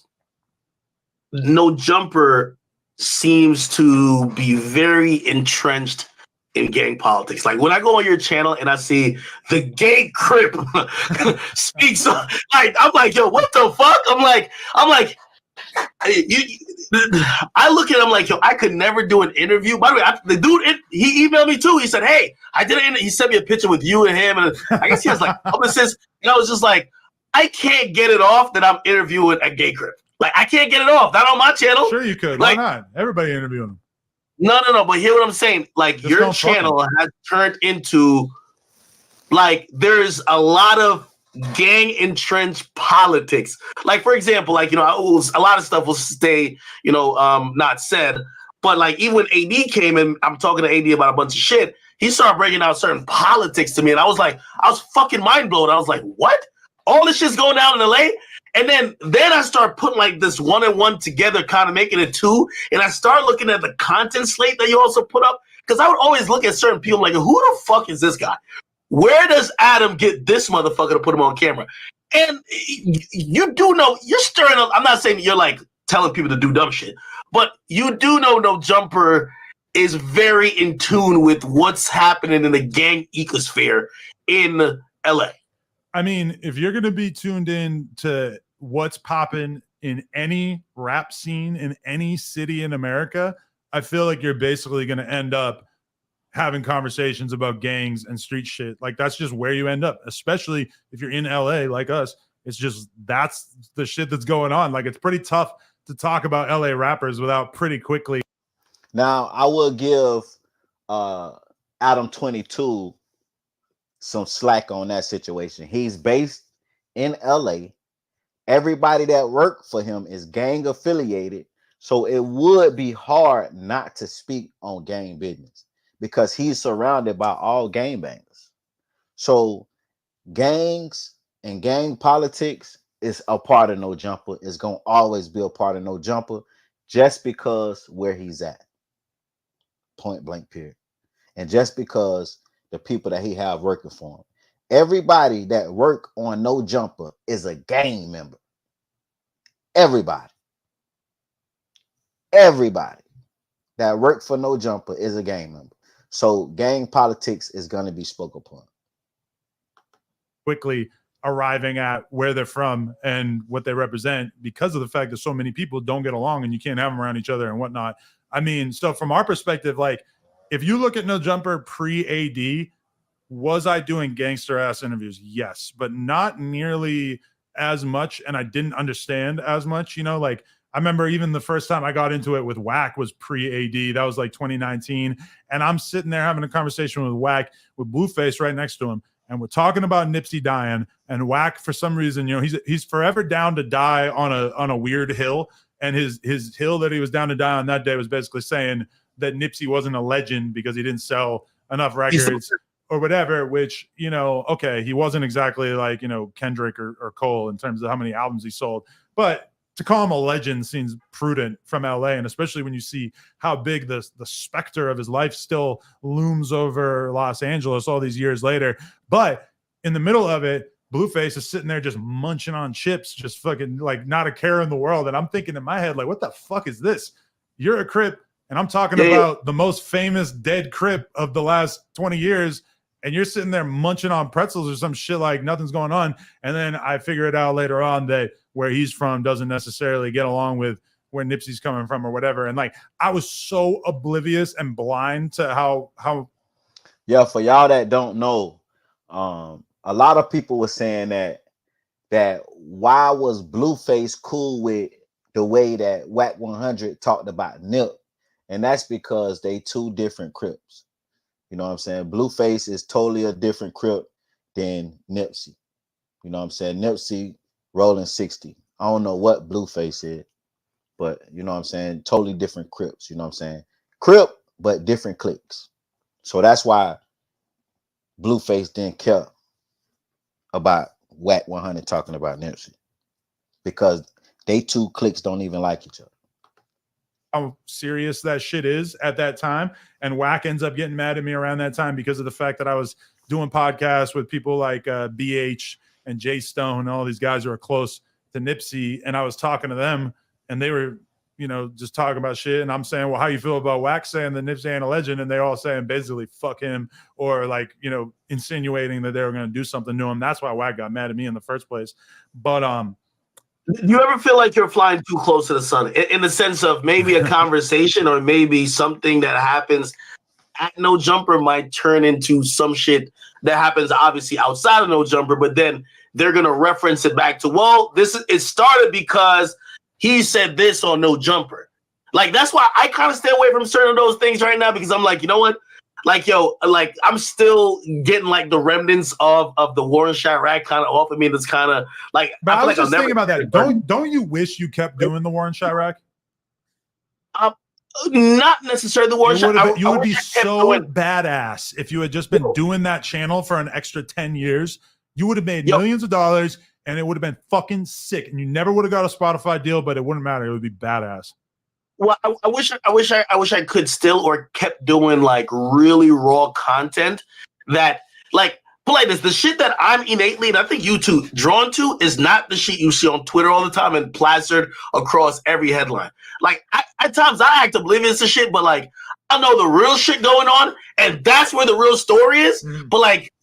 No Jumper seems to be very entrenched in gang politics. Like when I go on your channel and I see the gay Crip speaks, like I'm like, yo, what the fuck? I'm like, I look at him like, yo, I could never do an interview. By the way, the dude, he emailed me too. He said, hey, I did it. He sent me a picture with you and him, and I guess he has like publicists. And I was just like, I can't get it off that I'm interviewing a gay Crip. Like, I can't get it off. Not on my channel. Sure you could. Like, why not? Everybody interviewing him. No. But hear what I'm saying. Like, just your channel has turned into, like, there's a lot of gang entrenched politics. Like, for example, like, you know, a lot of stuff will stay, you know, not said. But like, even when AD came in, I'm talking to AD about a bunch of shit. He started breaking out certain politics to me, and I was fucking mind blown. I was like, what? All this shit's going down in LA? And then I start putting like this one and one together, kind of making it two. And I start looking at the content slate that you also put up, because I would always look at certain people like, who the fuck is this guy? Where does Adam get this motherfucker to put him on camera? And you do know, you're stirring up. I'm not saying you're like telling people to do dumb shit, but you do know No Jumper is very in tune with what's happening in the gang ecosphere in LA. I mean, if you're going to be tuned in to what's popping in any rap scene in any city in America, I feel like you're basically going to end up having conversations about gangs and street shit. Like, that's just where you end up, especially if you're in LA like us. It's just, that's the shit that's going on. Like, it's pretty tough to talk about LA rappers without pretty quickly. Now, I will give Adam22 some slack on that situation. He's based in LA. Everybody that worked for him is gang affiliated. So it would be hard not to speak on gang business, because he's surrounded by all gangbangers. So gangs and gang politics is a part of No Jumper. It's going to always be a part of No Jumper, just because where he's at. Point blank, period. And just because the people that he have working for him. Everybody that work on No Jumper is a gang member. Everybody that work for No Jumper is a gang member. So gang politics is going to be spoken upon. Quickly arriving at where they're from and what they represent, because of the fact that so many people don't get along and you can't have them around each other and whatnot. I mean, so from our perspective, like, if you look at No Jumper pre-AD, was I doing gangster ass interviews? Yes, but not nearly as much, and I didn't understand as much. You know, like, I remember even the first time I got into it with Wack was pre-AD. That was like 2019, and I'm sitting there having a conversation with Wack with Blueface right next to him, and we're talking about Nipsey dying, and Wack, for some reason, you know, he's forever down to die on a weird hill, and his hill that he was down to die on that day was basically saying that Nipsey wasn't a legend because he didn't sell enough records or whatever, which, you know, okay, he wasn't exactly like, you know, Kendrick or Cole in terms of how many albums he sold, but to call him a legend seems prudent from LA, and especially when you see how big the specter of his life still looms over Los Angeles all these years later. But in the middle of it, Blueface is sitting there just munching on chips, just fucking like not a care in the world. And I'm thinking in my head, like, what the fuck is this? you're a Crip, and I'm talking about the most famous dead Crip of the last 20 years, and you're sitting there munching on pretzels or some shit like nothing's going on. And then I figure it out later on that where he's from doesn't necessarily get along with where Nipsey's coming from or whatever. And like, I was so oblivious and blind to how. Yeah, for y'all that don't know, a lot of people were saying that why was Blueface cool with the way that Whack 100 talked about Nip, and that's because they two different Crips. You know what I'm saying? Blueface is totally a different Crip than Nipsey. You know what I'm saying? Nipsey rolling 60. I don't know what Blueface is, but you know what I'm saying? Totally different Crips. You know what I'm saying? Crip, but different cliques. So that's why Blueface didn't care about Whack 100 talking about Nipsey, because they two cliques don't even like each other. How serious that shit is at that time, and Whack ends up getting mad at me around that time because of the fact that I was doing podcasts with people like BH and Jay Stone and all these guys who are close to Nipsey, and I was talking to them, and they were, you know, just talking about shit, and I'm saying, well, how you feel about Whack saying that Nipsey ain't a legend? And they're all saying basically fuck him, or like, you know, insinuating that they were going to do something to him. That's why Whack got mad at me in the first place. But do you ever feel like you're flying too close to the sun in the sense of maybe a conversation or maybe something that happens at No Jumper might turn into some shit that happens obviously outside of No Jumper, but then they're going to reference it back to, well, it started because he said this on No Jumper. Like, that's why I kind of stay away from certain of those things right now, because I'm like, you know what? Like, yo, like, I'm still getting like the remnants of the Warren Chirac kind of off of me. That's kind of like, but I was like just thinking about that. Don't you wish you kept doing the Warren Chirac? Not necessarily the Warren Chirac. You would be so badass if you had just been doing that channel for an extra 10 years. You would have made millions of dollars, and it would have been fucking sick. And you never would have got a Spotify deal, but it wouldn't matter. It would be badass. Well, I wish I could still, or kept doing like really raw content that, like, put like this, the shit that I'm innately, and I think you too, drawn to is not the shit you see on Twitter all the time and plastered across every headline. Like, at times I act oblivious to shit, but like, I know the real shit going on, and that's where the real story is. Mm-hmm. But like,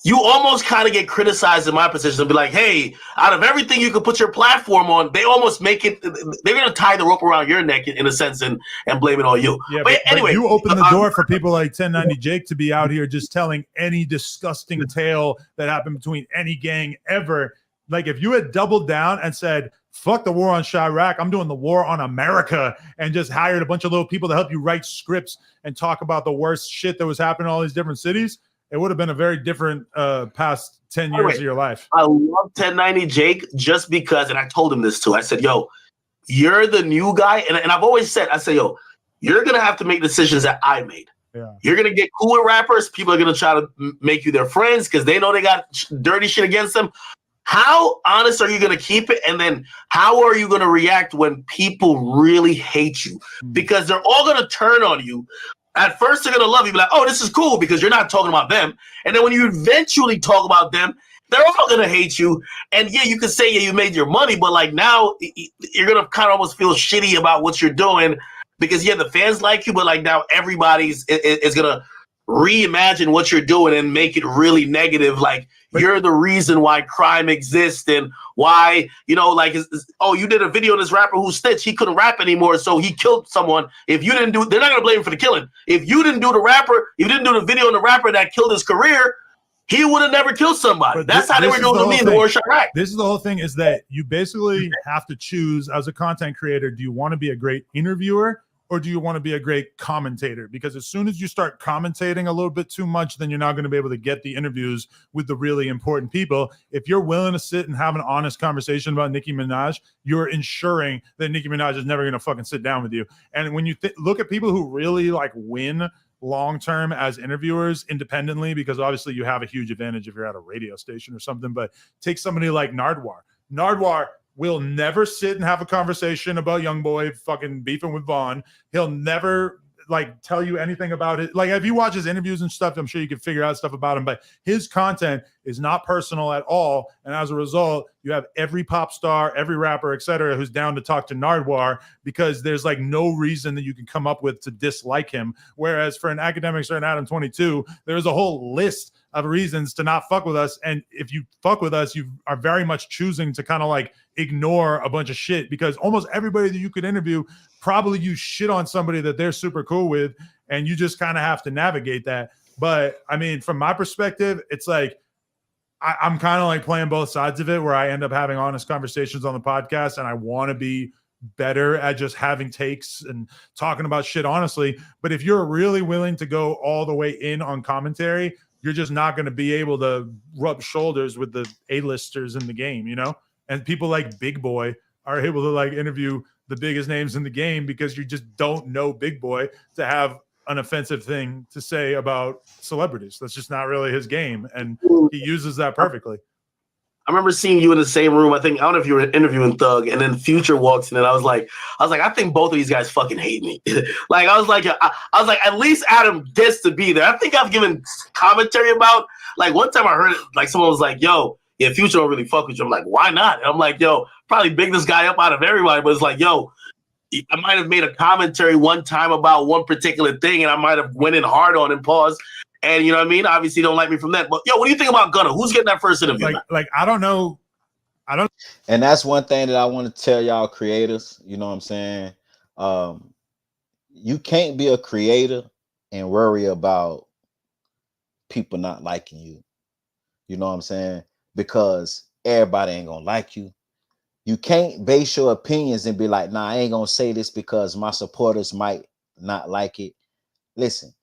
you almost kind of get criticized in my position and be like, hey, out of everything you could put your platform on, they almost make it, they're going to tie the rope around your neck in a sense and blame it on you. Yeah, but anyway, you open the door for people like 1090 Jake to be out here just telling any disgusting tale that happened between any gang ever. Like, if you had doubled down and said, fuck the war on Chirac, I'm doing the war on America, and just hired a bunch of little people to help you write scripts and talk about the worst shit that was happening in all these different cities, it would have been a very different past 10 years of your life. I love 1090 Jake just because, and I told him this too. I said, yo, you're the new guy. And I've always said, I say, yo, you're going to have to make decisions that I made. Yeah. You're going to get cool with rappers. People are going to try to make you their friends because they know they got dirty shit against them. How honest are you going to keep it? And then how are you going to react when people really hate you? Because they're all going to turn on you. At first, they're going to love you, be like, oh, this is cool because you're not talking about them. And then when you eventually talk about them, they're all going to hate you. And yeah, you can say, yeah, you made your money, but like now you're going to kind of almost feel shitty about what you're doing because, yeah, the fans like you, but like now everybody's is going to reimagine what you're doing and make it really negative. Like, you're the reason why crime exists and why, you know, like, oh, you did a video on this rapper who snitched. He couldn't rap anymore, so he killed someone. If you didn't do, they're not going to blame him for the killing. If you didn't do the rapper, if you didn't do the video on the rapper that killed his career, he would have never killed somebody. But that's how they were doing to me in the War Chirac. This is the whole thing, is that you basically have to choose as a content creator, do you want to be a great interviewer or do you want to be a great commentator? Because as soon as you start commentating a little bit too much, then you're not going to be able to get the interviews with the really important people. If you're willing to sit and have an honest conversation about Nicki Minaj, you're ensuring that Nicki Minaj is never going to fucking sit down with you. And when you look at people who really like win long-term as interviewers independently, because obviously you have a huge advantage if you're at a radio station or something, but take somebody like Nardwar. Nardwar will never sit and have a conversation about YoungBoy fucking beefing with Vaughn. He'll never like tell you anything about it. Like if you watch his interviews and stuff, I'm sure you can figure out stuff about him, but his content is not personal at all. And as a result, you have every pop star, every rapper, etc., who's down to talk to Nardwuar because there's like no reason that you can come up with to dislike him. Whereas for an Academics or an Adam22, there's a whole list of reasons to not fuck with us. And if you fuck with us, you are very much choosing to kind of like ignore a bunch of shit, because almost everybody that you could interview probably you shit on somebody that they're super cool with, and you just kind of have to navigate that. But I mean, from my perspective, it's like I'm kind of like playing both sides of it, where I end up having honest conversations on the podcast, and I want to be better at just having takes and talking about shit honestly. But if you're really willing to go all the way in on commentary, you're just not going to be able to rub shoulders with the A-listers in the game, you know? And people like Big Boy are able to like interview the biggest names in the game because you just don't know Big Boy to have an offensive thing to say about celebrities. That's just not really his game. And he uses that perfectly. I remember seeing you in the same room. I don't know if you were interviewing Thug, and then Future walks in, and I was like, I think both of these guys fucking hate me. Like, I was like, at least Adam gets to be there. I think I've given commentary about, like, one time I heard it, like, someone was like, yo, yeah, Future don't really fuck with you. I'm like, why not? And I'm like, yo, probably big this guy up out of everybody, but it's like, yo, I might have made a commentary one time about one particular thing, and I might have went in hard on him, pause. And you know what I mean? Obviously, don't like me from that. But yo, what do you think about Gunna? Who's getting that first interview? Like I don't know. And that's one thing that I want to tell y'all creators. You know what I'm saying? You can't be a creator and worry about people not liking you. You know what I'm saying? Because everybody ain't gonna like you. You can't base your opinions and be like, nah, I ain't gonna say this because my supporters might not like it. Listen,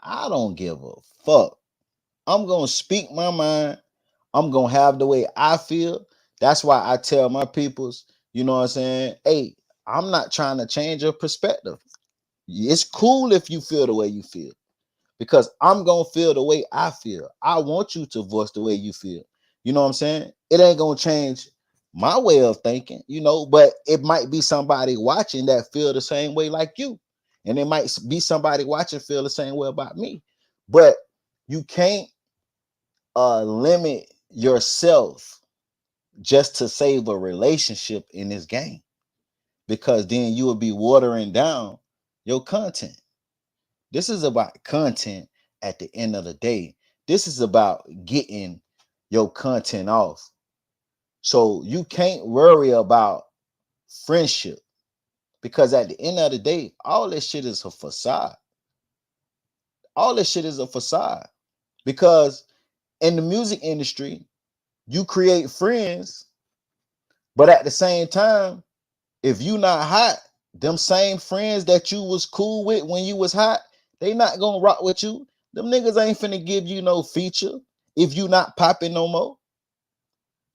I don't give a fuck. I'm gonna speak my mind. I'm gonna have the way I feel. That's why I tell my peoples, you know what I'm saying? Hey, I'm not trying to change your perspective. It's cool if you feel the way you feel, because I'm gonna feel the way I feel. I want you to voice the way you feel. You know what I'm saying? It ain't gonna change my way of thinking, you know, but it might be somebody watching that feel the same way like you. And it might be somebody watching feel the same way about me. But you can't limit yourself just to save a relationship in this game, because then you will be watering down your content. This is about content at the end of the day. This is about getting your content off. So you can't worry about friendship, because at the end of the day, all this shit is a facade. All this shit is a facade, because in the music industry, you create friends, but at the same time, if you not hot, them same friends that you was cool with when you was hot, they not gonna rock with you. Them niggas ain't finna give you no feature if you not popping no more.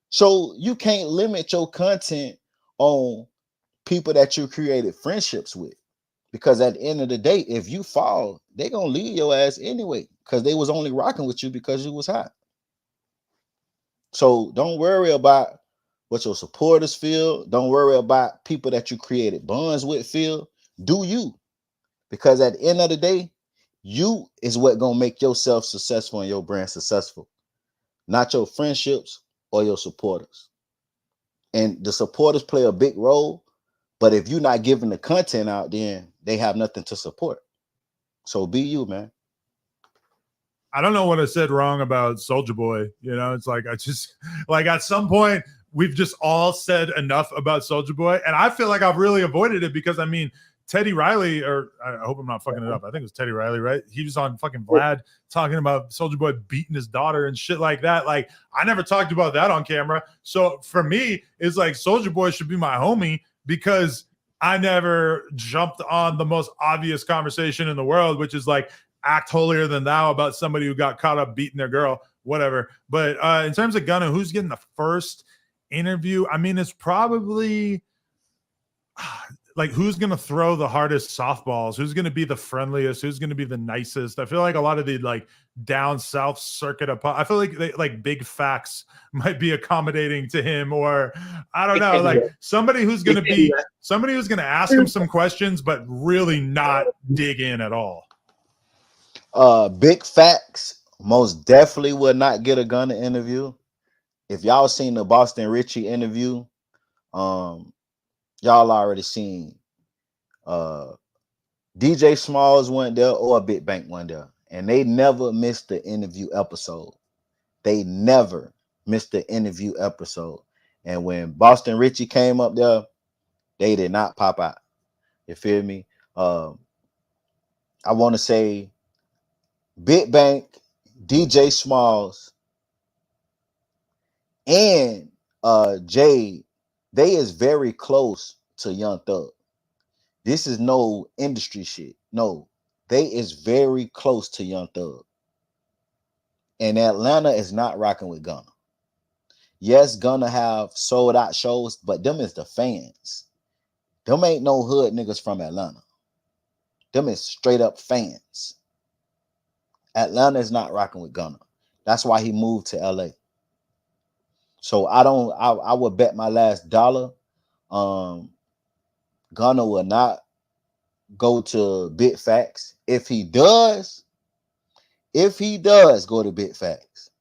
So you can't limit your content on people that you created friendships with, because at the end of the day, if you fall, they gonna leave your ass anyway, because they was only rocking with you because you was hot. So don't worry about what your supporters feel. Don't worry about people that you created bonds with feel. Do you, because at the end of the day, you is what gonna make yourself successful and your brand successful, not your friendships or your supporters. And the supporters play a big role, but if you're not giving the content out, then they have nothing to support. So be you, man. I don't know what I said wrong about Soulja Boy. You know, it's like, I just, like, at some point, we've just all said enough about Soulja Boy. And I feel like I've really avoided it because, I mean, Teddy Riley, or I hope I'm not fucking it up. I think it was Teddy Riley, right? He was on fucking Vlad talking about Soulja Boy beating his daughter and shit like that. Like, I never talked about that on camera. So for me, it's like Soulja Boy should be my homie, because I never jumped on the most obvious conversation in the world, which is like, act holier than thou about somebody who got caught up beating their girl, whatever. But in terms of Gunna, who's getting the first interview? I mean, it's probably like who's going to throw the hardest softballs, who's going to be the friendliest, who's going to be the nicest. I feel like a lot of the like down south circuit I feel like like big facts might be accommodating to him, or I don't know, like somebody who's going to ask him some questions but really not dig in at all. Big facts most definitely would not get a Gunna interview. If y'all seen the Boston Richie interview, y'all already seen DJ Smalls went there or Big Bank went there, and they never missed the interview episode. They never missed the interview episode. And when Boston Richie came up there, they did not pop out. You feel me? I want to say Big Bank, DJ Smalls, and Jade, they is very close to Young Thug. This is no industry shit. No, they is very close to Young Thug. And Atlanta is not rocking with Gunna. Yes, Gunna have sold out shows, but them is the fans. Them ain't no hood niggas from Atlanta. Them is straight up fans. Atlanta is not rocking with Gunna. That's why he moved to LA. So I would bet my last dollar Gunna will not go to Big Facts. If he does go to Big Facts,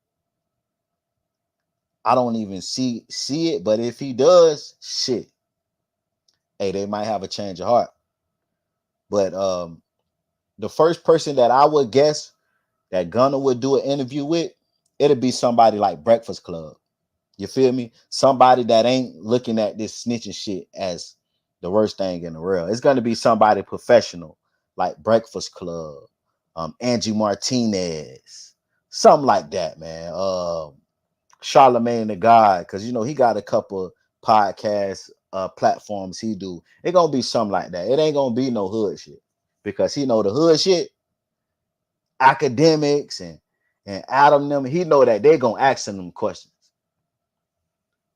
I don't even see it, but if he does, shit, hey, they might have a change of heart. But the first person that I would guess that Gunna would do an interview with, it'll be somebody like Breakfast Club. You feel me? Somebody that ain't looking at this snitching shit as the worst thing in the world. It's going to be somebody professional like Breakfast Club, Angie Martinez, something like that, man. Charlamagne the God, because, you know, he got a couple podcast platforms he do. It's going to be something like that. It ain't going to be no hood shit, because he know the hood shit, academics and Adam them, he know that they're going to ask him them questions.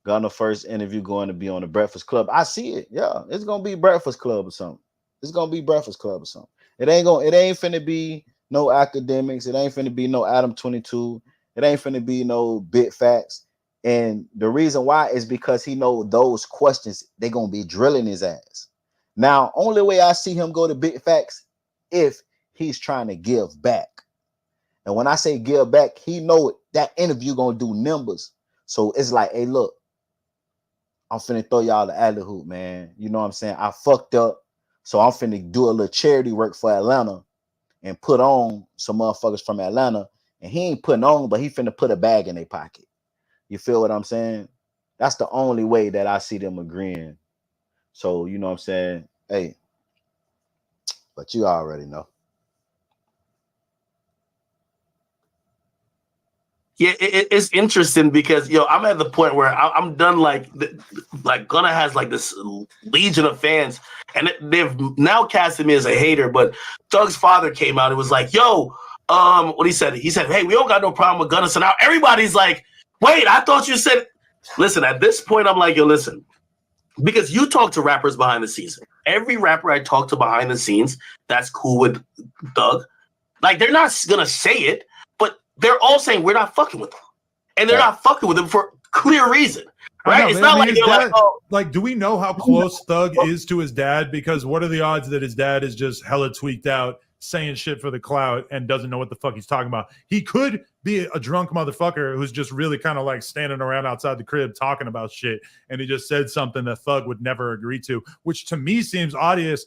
Gunna first interview going to be on the Breakfast Club. I see it. Yeah, it's gonna be Breakfast Club or something. It's gonna be Breakfast Club or something. It ain't finna be no academics. It ain't finna be no Adam22. It ain't finna be no Big Facts. And the reason why is because he know those questions, they gonna be drilling his ass. Now, only way I see him go to Big Facts if he's trying to give back. And when I say give back, he know that interview gonna do numbers. So it's like, hey, look, I'm finna throw y'all the alley hoop, man. You know what I'm saying? I fucked up. So I'm finna do a little charity work for Atlanta and put on some motherfuckers from Atlanta. And he ain't putting on, but he finna put a bag in their pocket. You feel what I'm saying? That's the only way that I see them agreeing. So, you know what I'm saying? Hey, but you already know. Yeah, it's interesting because, yo, I'm at the point where I'm done. Like Gunna has like this legion of fans, and they've now casted me as a hater. But Thug's father came out and was like, "Yo, what he said? He said, hey, we don't got no problem with Gunna." So now everybody's like, "Wait, I thought you said." Listen, at this point, I'm like, yo, listen, because you talk to rappers behind the scenes. Every rapper I talk to behind the scenes that's cool with Thug, like they're not gonna say it. They're all saying we're not fucking with them, and they're not fucking with them for clear reason, right? Know, it's not like they're like, oh, like, do we know how close Thug is to his dad? Because what are the odds that his dad is just hella tweaked out, saying shit for the clout, and doesn't know what the fuck he's talking about? He could be a drunk motherfucker who's just really kind of like standing around outside the crib talking about shit, and he just said something that Thug would never agree to, which to me seems obvious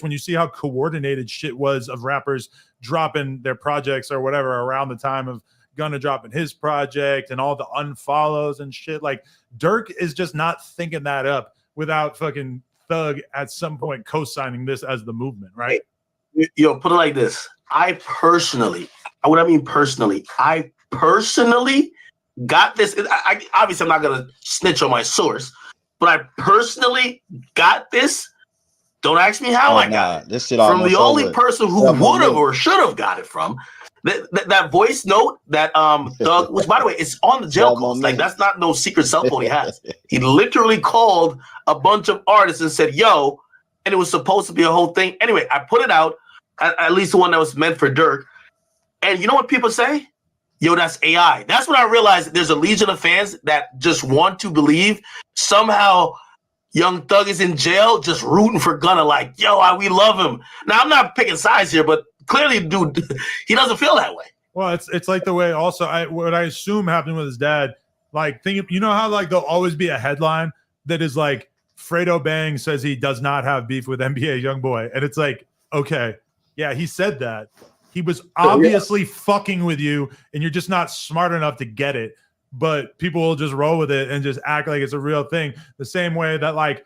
when you see how coordinated shit was of rappers dropping their projects or whatever around the time of Gunna dropping his project and all the unfollows and shit. Like Dirk is just not thinking that up without fucking Thug at some point co-signing this as the movement, right? Yo, put it like this. I personally got this. I obviously I'm not gonna snitch on my source, but I personally got this. Don't ask me how I got it. This shit from the only person who would have or should have got it from. That voice note that Thug, which by the way, it's on the jail calls. Like that's not no secret cell phone he has. He literally called a bunch of artists and said, "Yo," and it was supposed to be a whole thing. Anyway, I put it out, at least the one that was meant for Dirk. And you know what people say? Yo, that's AI. That's when I realized there's a legion of fans that just want to believe somehow Young Thug is in jail, just rooting for Gunna, like, yo, we love him. Now, I'm not picking sides here, but clearly, dude, he doesn't feel that way. Well, it's like the way also what I assume happened with his dad. Like, you know how like there'll always be a headline that is like Fredo Bang says he does not have beef with NBA YoungBoy, and it's like, okay, yeah, he said that. He was obviously fucking with you, and you're just not smart enough to get it. But people will just roll with it and just act like it's a real thing. The same way that, like,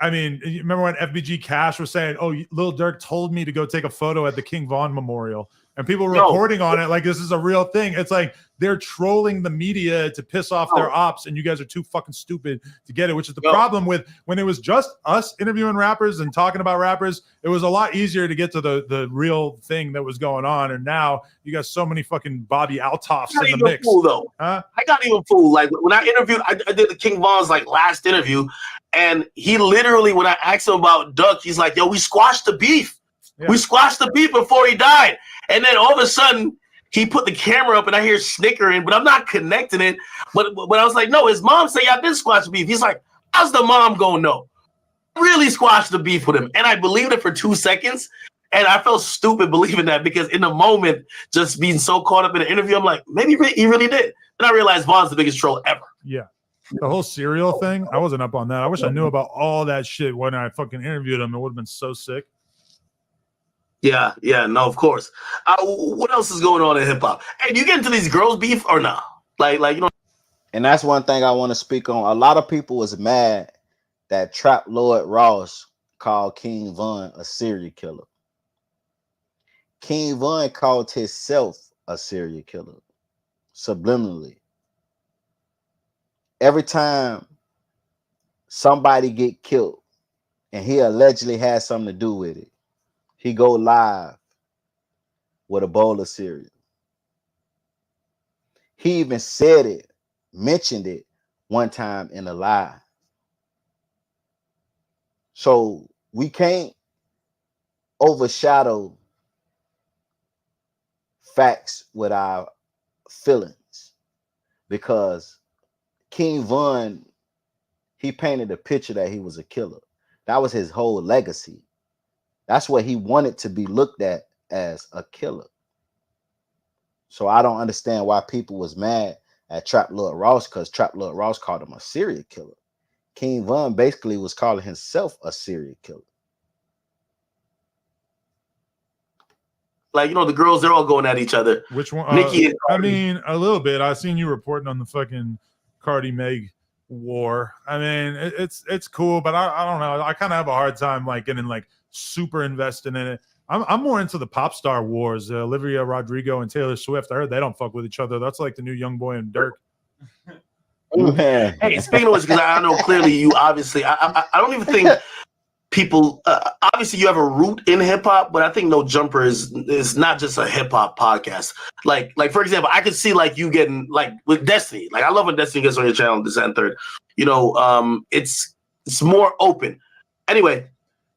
I mean, you remember when FBG Cash was saying, "Oh, Lil Durk told me to go take a photo at the King Von Memorial," and people were reporting on it like this is a real thing. It's like they're trolling the media to piss off their ops, and you guys are too fucking stupid to get it. Which is the problem with when it was just us interviewing rappers and talking about rappers. It was a lot easier to get to the real thing that was going on, and now you got so many fucking Bobby Altoffs in the mix. Fool, though. Huh? I got even fooled. Like when I interviewed, I did the King Von's like last interview, and he literally, when I asked him about Duck, he's like, "Yo, we squashed the beef. Yeah. We squashed the beef before he died." And then all of a sudden, he put the camera up, and I hear snickering, but I'm not connecting it. But I was like, no, his mom said, "I did squash the beef." He's like, how's the mom gonna know? Really squashed the beef with him. And I believed it for 2 seconds. And I felt stupid believing that because in the moment, just being so caught up in the interview, I'm like, maybe he really did. And I realized Von's the biggest troll ever. Yeah. The whole cereal thing, I wasn't up on that. I wish I knew about all that shit when I fucking interviewed him. It would have been so sick. Yeah, no, of course. What else is going on in hip hop? Hey, do you get into these girls beef or not? Like you know. And that's one thing I want to speak on. A lot of people was mad that Trap Lord Ross called King Von a serial killer. King Von called himself a serial killer, subliminally. Every time somebody get killed and he allegedly has something to do with it, he go live with a bowl of cereal. He even said it, mentioned it one time in a live. So we can't overshadow facts with our feelings, because King Von, he painted a picture that he was a killer. That was his whole legacy. That's what he wanted to be looked at, as a killer. So I don't understand why people was mad at Trap Lord Ross, because Trap Lord Ross called him a serial killer. King Von basically was calling himself a serial killer. Like, you know, the girls, they're all going at each other. Which one? Nicki I mean, a little bit. I seen you reporting on the fucking Cardi Meg war. I mean, it's cool, but I don't know. I kind of have a hard time like getting like super invested in it. I'm more into the pop star wars. Olivia Rodrigo and Taylor Swift. I heard they don't fuck with each other. That's like the new YoungBoy and Dirk. Hey, speaking of which, because I know clearly you obviously, I don't even think people, obviously you have a root in hip hop, but I think No Jumper is not just a hip hop podcast. Like for example, I could see like you getting like with Destiny. Like I love when Destiny gets on your channel, this and third. You know, it's more open. Anyway.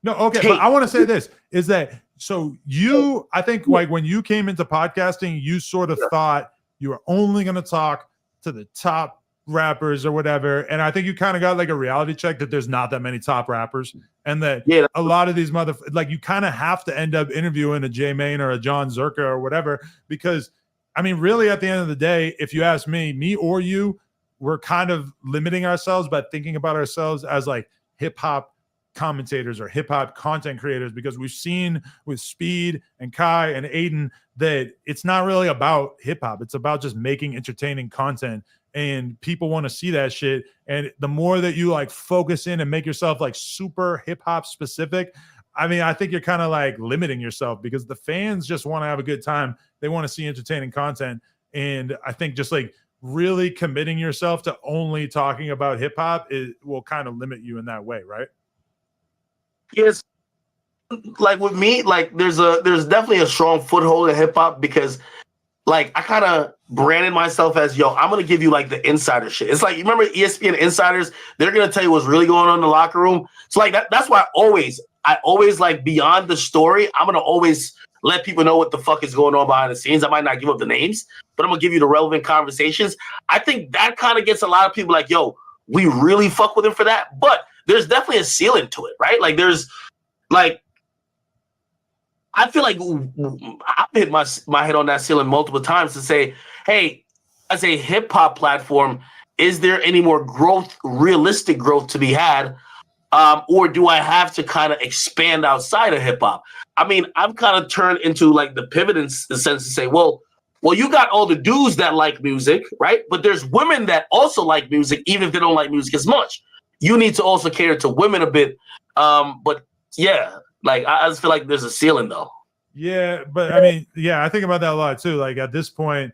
No, okay, but I want to say this is that so you, I think like when you came into podcasting, you sort of thought you were only going to talk to the top rappers or whatever, and I think you kind of got like a reality check that there's not that many top rappers, and that a lot of these like you kind of have to end up interviewing a J Mane or a John Zerka or whatever, because I mean really at the end of the day, if you ask me or you, we're kind of limiting ourselves by thinking about ourselves as like hip hop commentators or hip hop content creators, because we've seen with Speed and Kai and Aiden that it's not really about hip hop. It's about just making entertaining content, and people want to see that shit. And the more that you like focus in and make yourself like super hip hop specific, I mean, I think you're kind of like limiting yourself, because the fans just want to have a good time. They want to see entertaining content. And I think just like really committing yourself to only talking about hip hop will kind of limit you in that way, right? Yes, like with me, like there's definitely a strong foothold in hip hop, because like I kind of branded myself as, yo, I'm gonna give you like the insider shit. It's like, you remember ESPN Insiders? They're gonna tell you what's really going on in the locker room. So like that's why I always like beyond the story. I'm gonna always let people know what the fuck is going on behind the scenes. I might not give up the names, but I'm gonna give you the relevant conversations. I think that kind of gets a lot of people like, yo, we really fuck with him for that. But there's definitely a ceiling to it, right? Like there's like I feel like I've hit my head on that ceiling multiple times to say, hey, as a hip hop platform, is there any more growth, realistic growth to be had? Or do I have to kind of expand outside of hip hop? I mean, I've kind of turned into like the pivot in the sense to say, well, you got all the dudes that like music, right? But there's women that also like music, even if they don't like music as much. You need to also cater to women a bit. But yeah, like I just feel like there's a ceiling though. Yeah, but I mean, yeah, I think about that a lot too. Like at this point,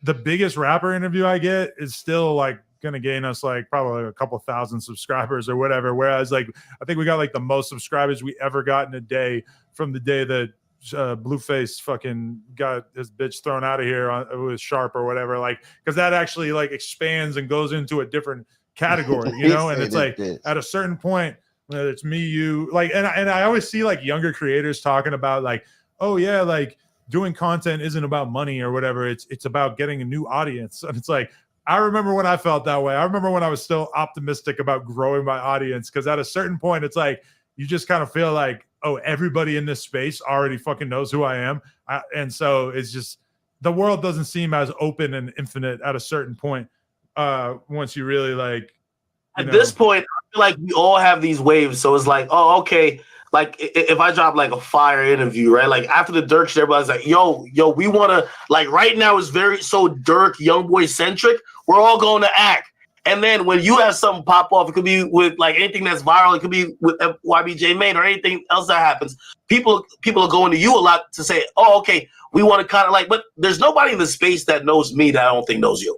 the biggest rapper interview I get is still like gonna gain us like probably a couple thousand subscribers or whatever. Whereas like I think we got like the most subscribers we ever got in a day from the day that Blueface fucking got his bitch thrown out of here with Sharp or whatever. Like because that actually like expands and goes into a different category, you know. And it's like at a certain point, whether it's me, you, like, and I always see like younger creators talking about like, oh yeah, like doing content isn't about money or whatever. It's about getting a new audience. And it's like, I remember when I felt that way. I remember when I was still optimistic about growing my audience, because at a certain point, it's like you just kind of feel like, oh, everybody in this space already fucking knows who I am. And so it's just the world doesn't seem as open and infinite at a certain point once you really like. At this point, I feel like we all have these waves. So it's like, oh, okay. Like if I drop like a fire interview, right? Like after the Dirk shit, everybody's like, yo, we want to, like right now is very so Dirk YoungBoy centric. We're all going to act. And then when you have something pop off, it could be with like anything that's viral. It could be with YBJ Maine or anything else that happens. People are going to you a lot to say, oh, okay, we want to kind of like, but there's nobody in the space that knows me that I don't think knows you.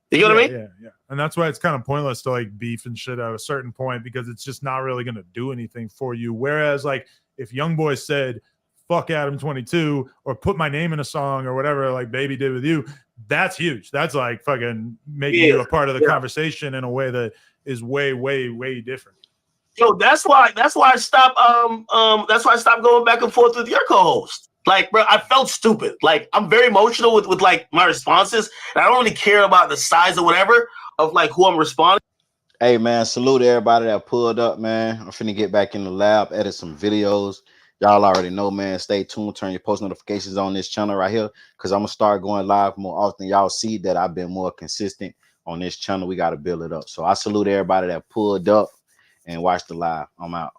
You know what I mean? Yeah. And that's why it's kind of pointless to like beef and shit at a certain point, because it's just not really going to do anything for you. Whereas like if YoungBoy said, fuck Adam22 or put my name in a song or whatever, like Baby did with you, that's huge. That's like fucking making you a part of the conversation in a way that is way, way, way different. Yo, that's why I stopped going back and forth with your co-host. Like, bro, I felt stupid. Like, I'm very emotional with like my responses, and I don't really care about the size or whatever of like who I'm responding. Hey man, salute everybody that pulled up, man. I'm finna get back in the lab, edit some videos. Y'all already know, man. Stay tuned, turn your post notifications on this channel right here, because I'm gonna start going live more often. Y'all see that I've been more consistent on this channel. We gotta build it up. So I salute everybody that pulled up and watched the live. I'm out.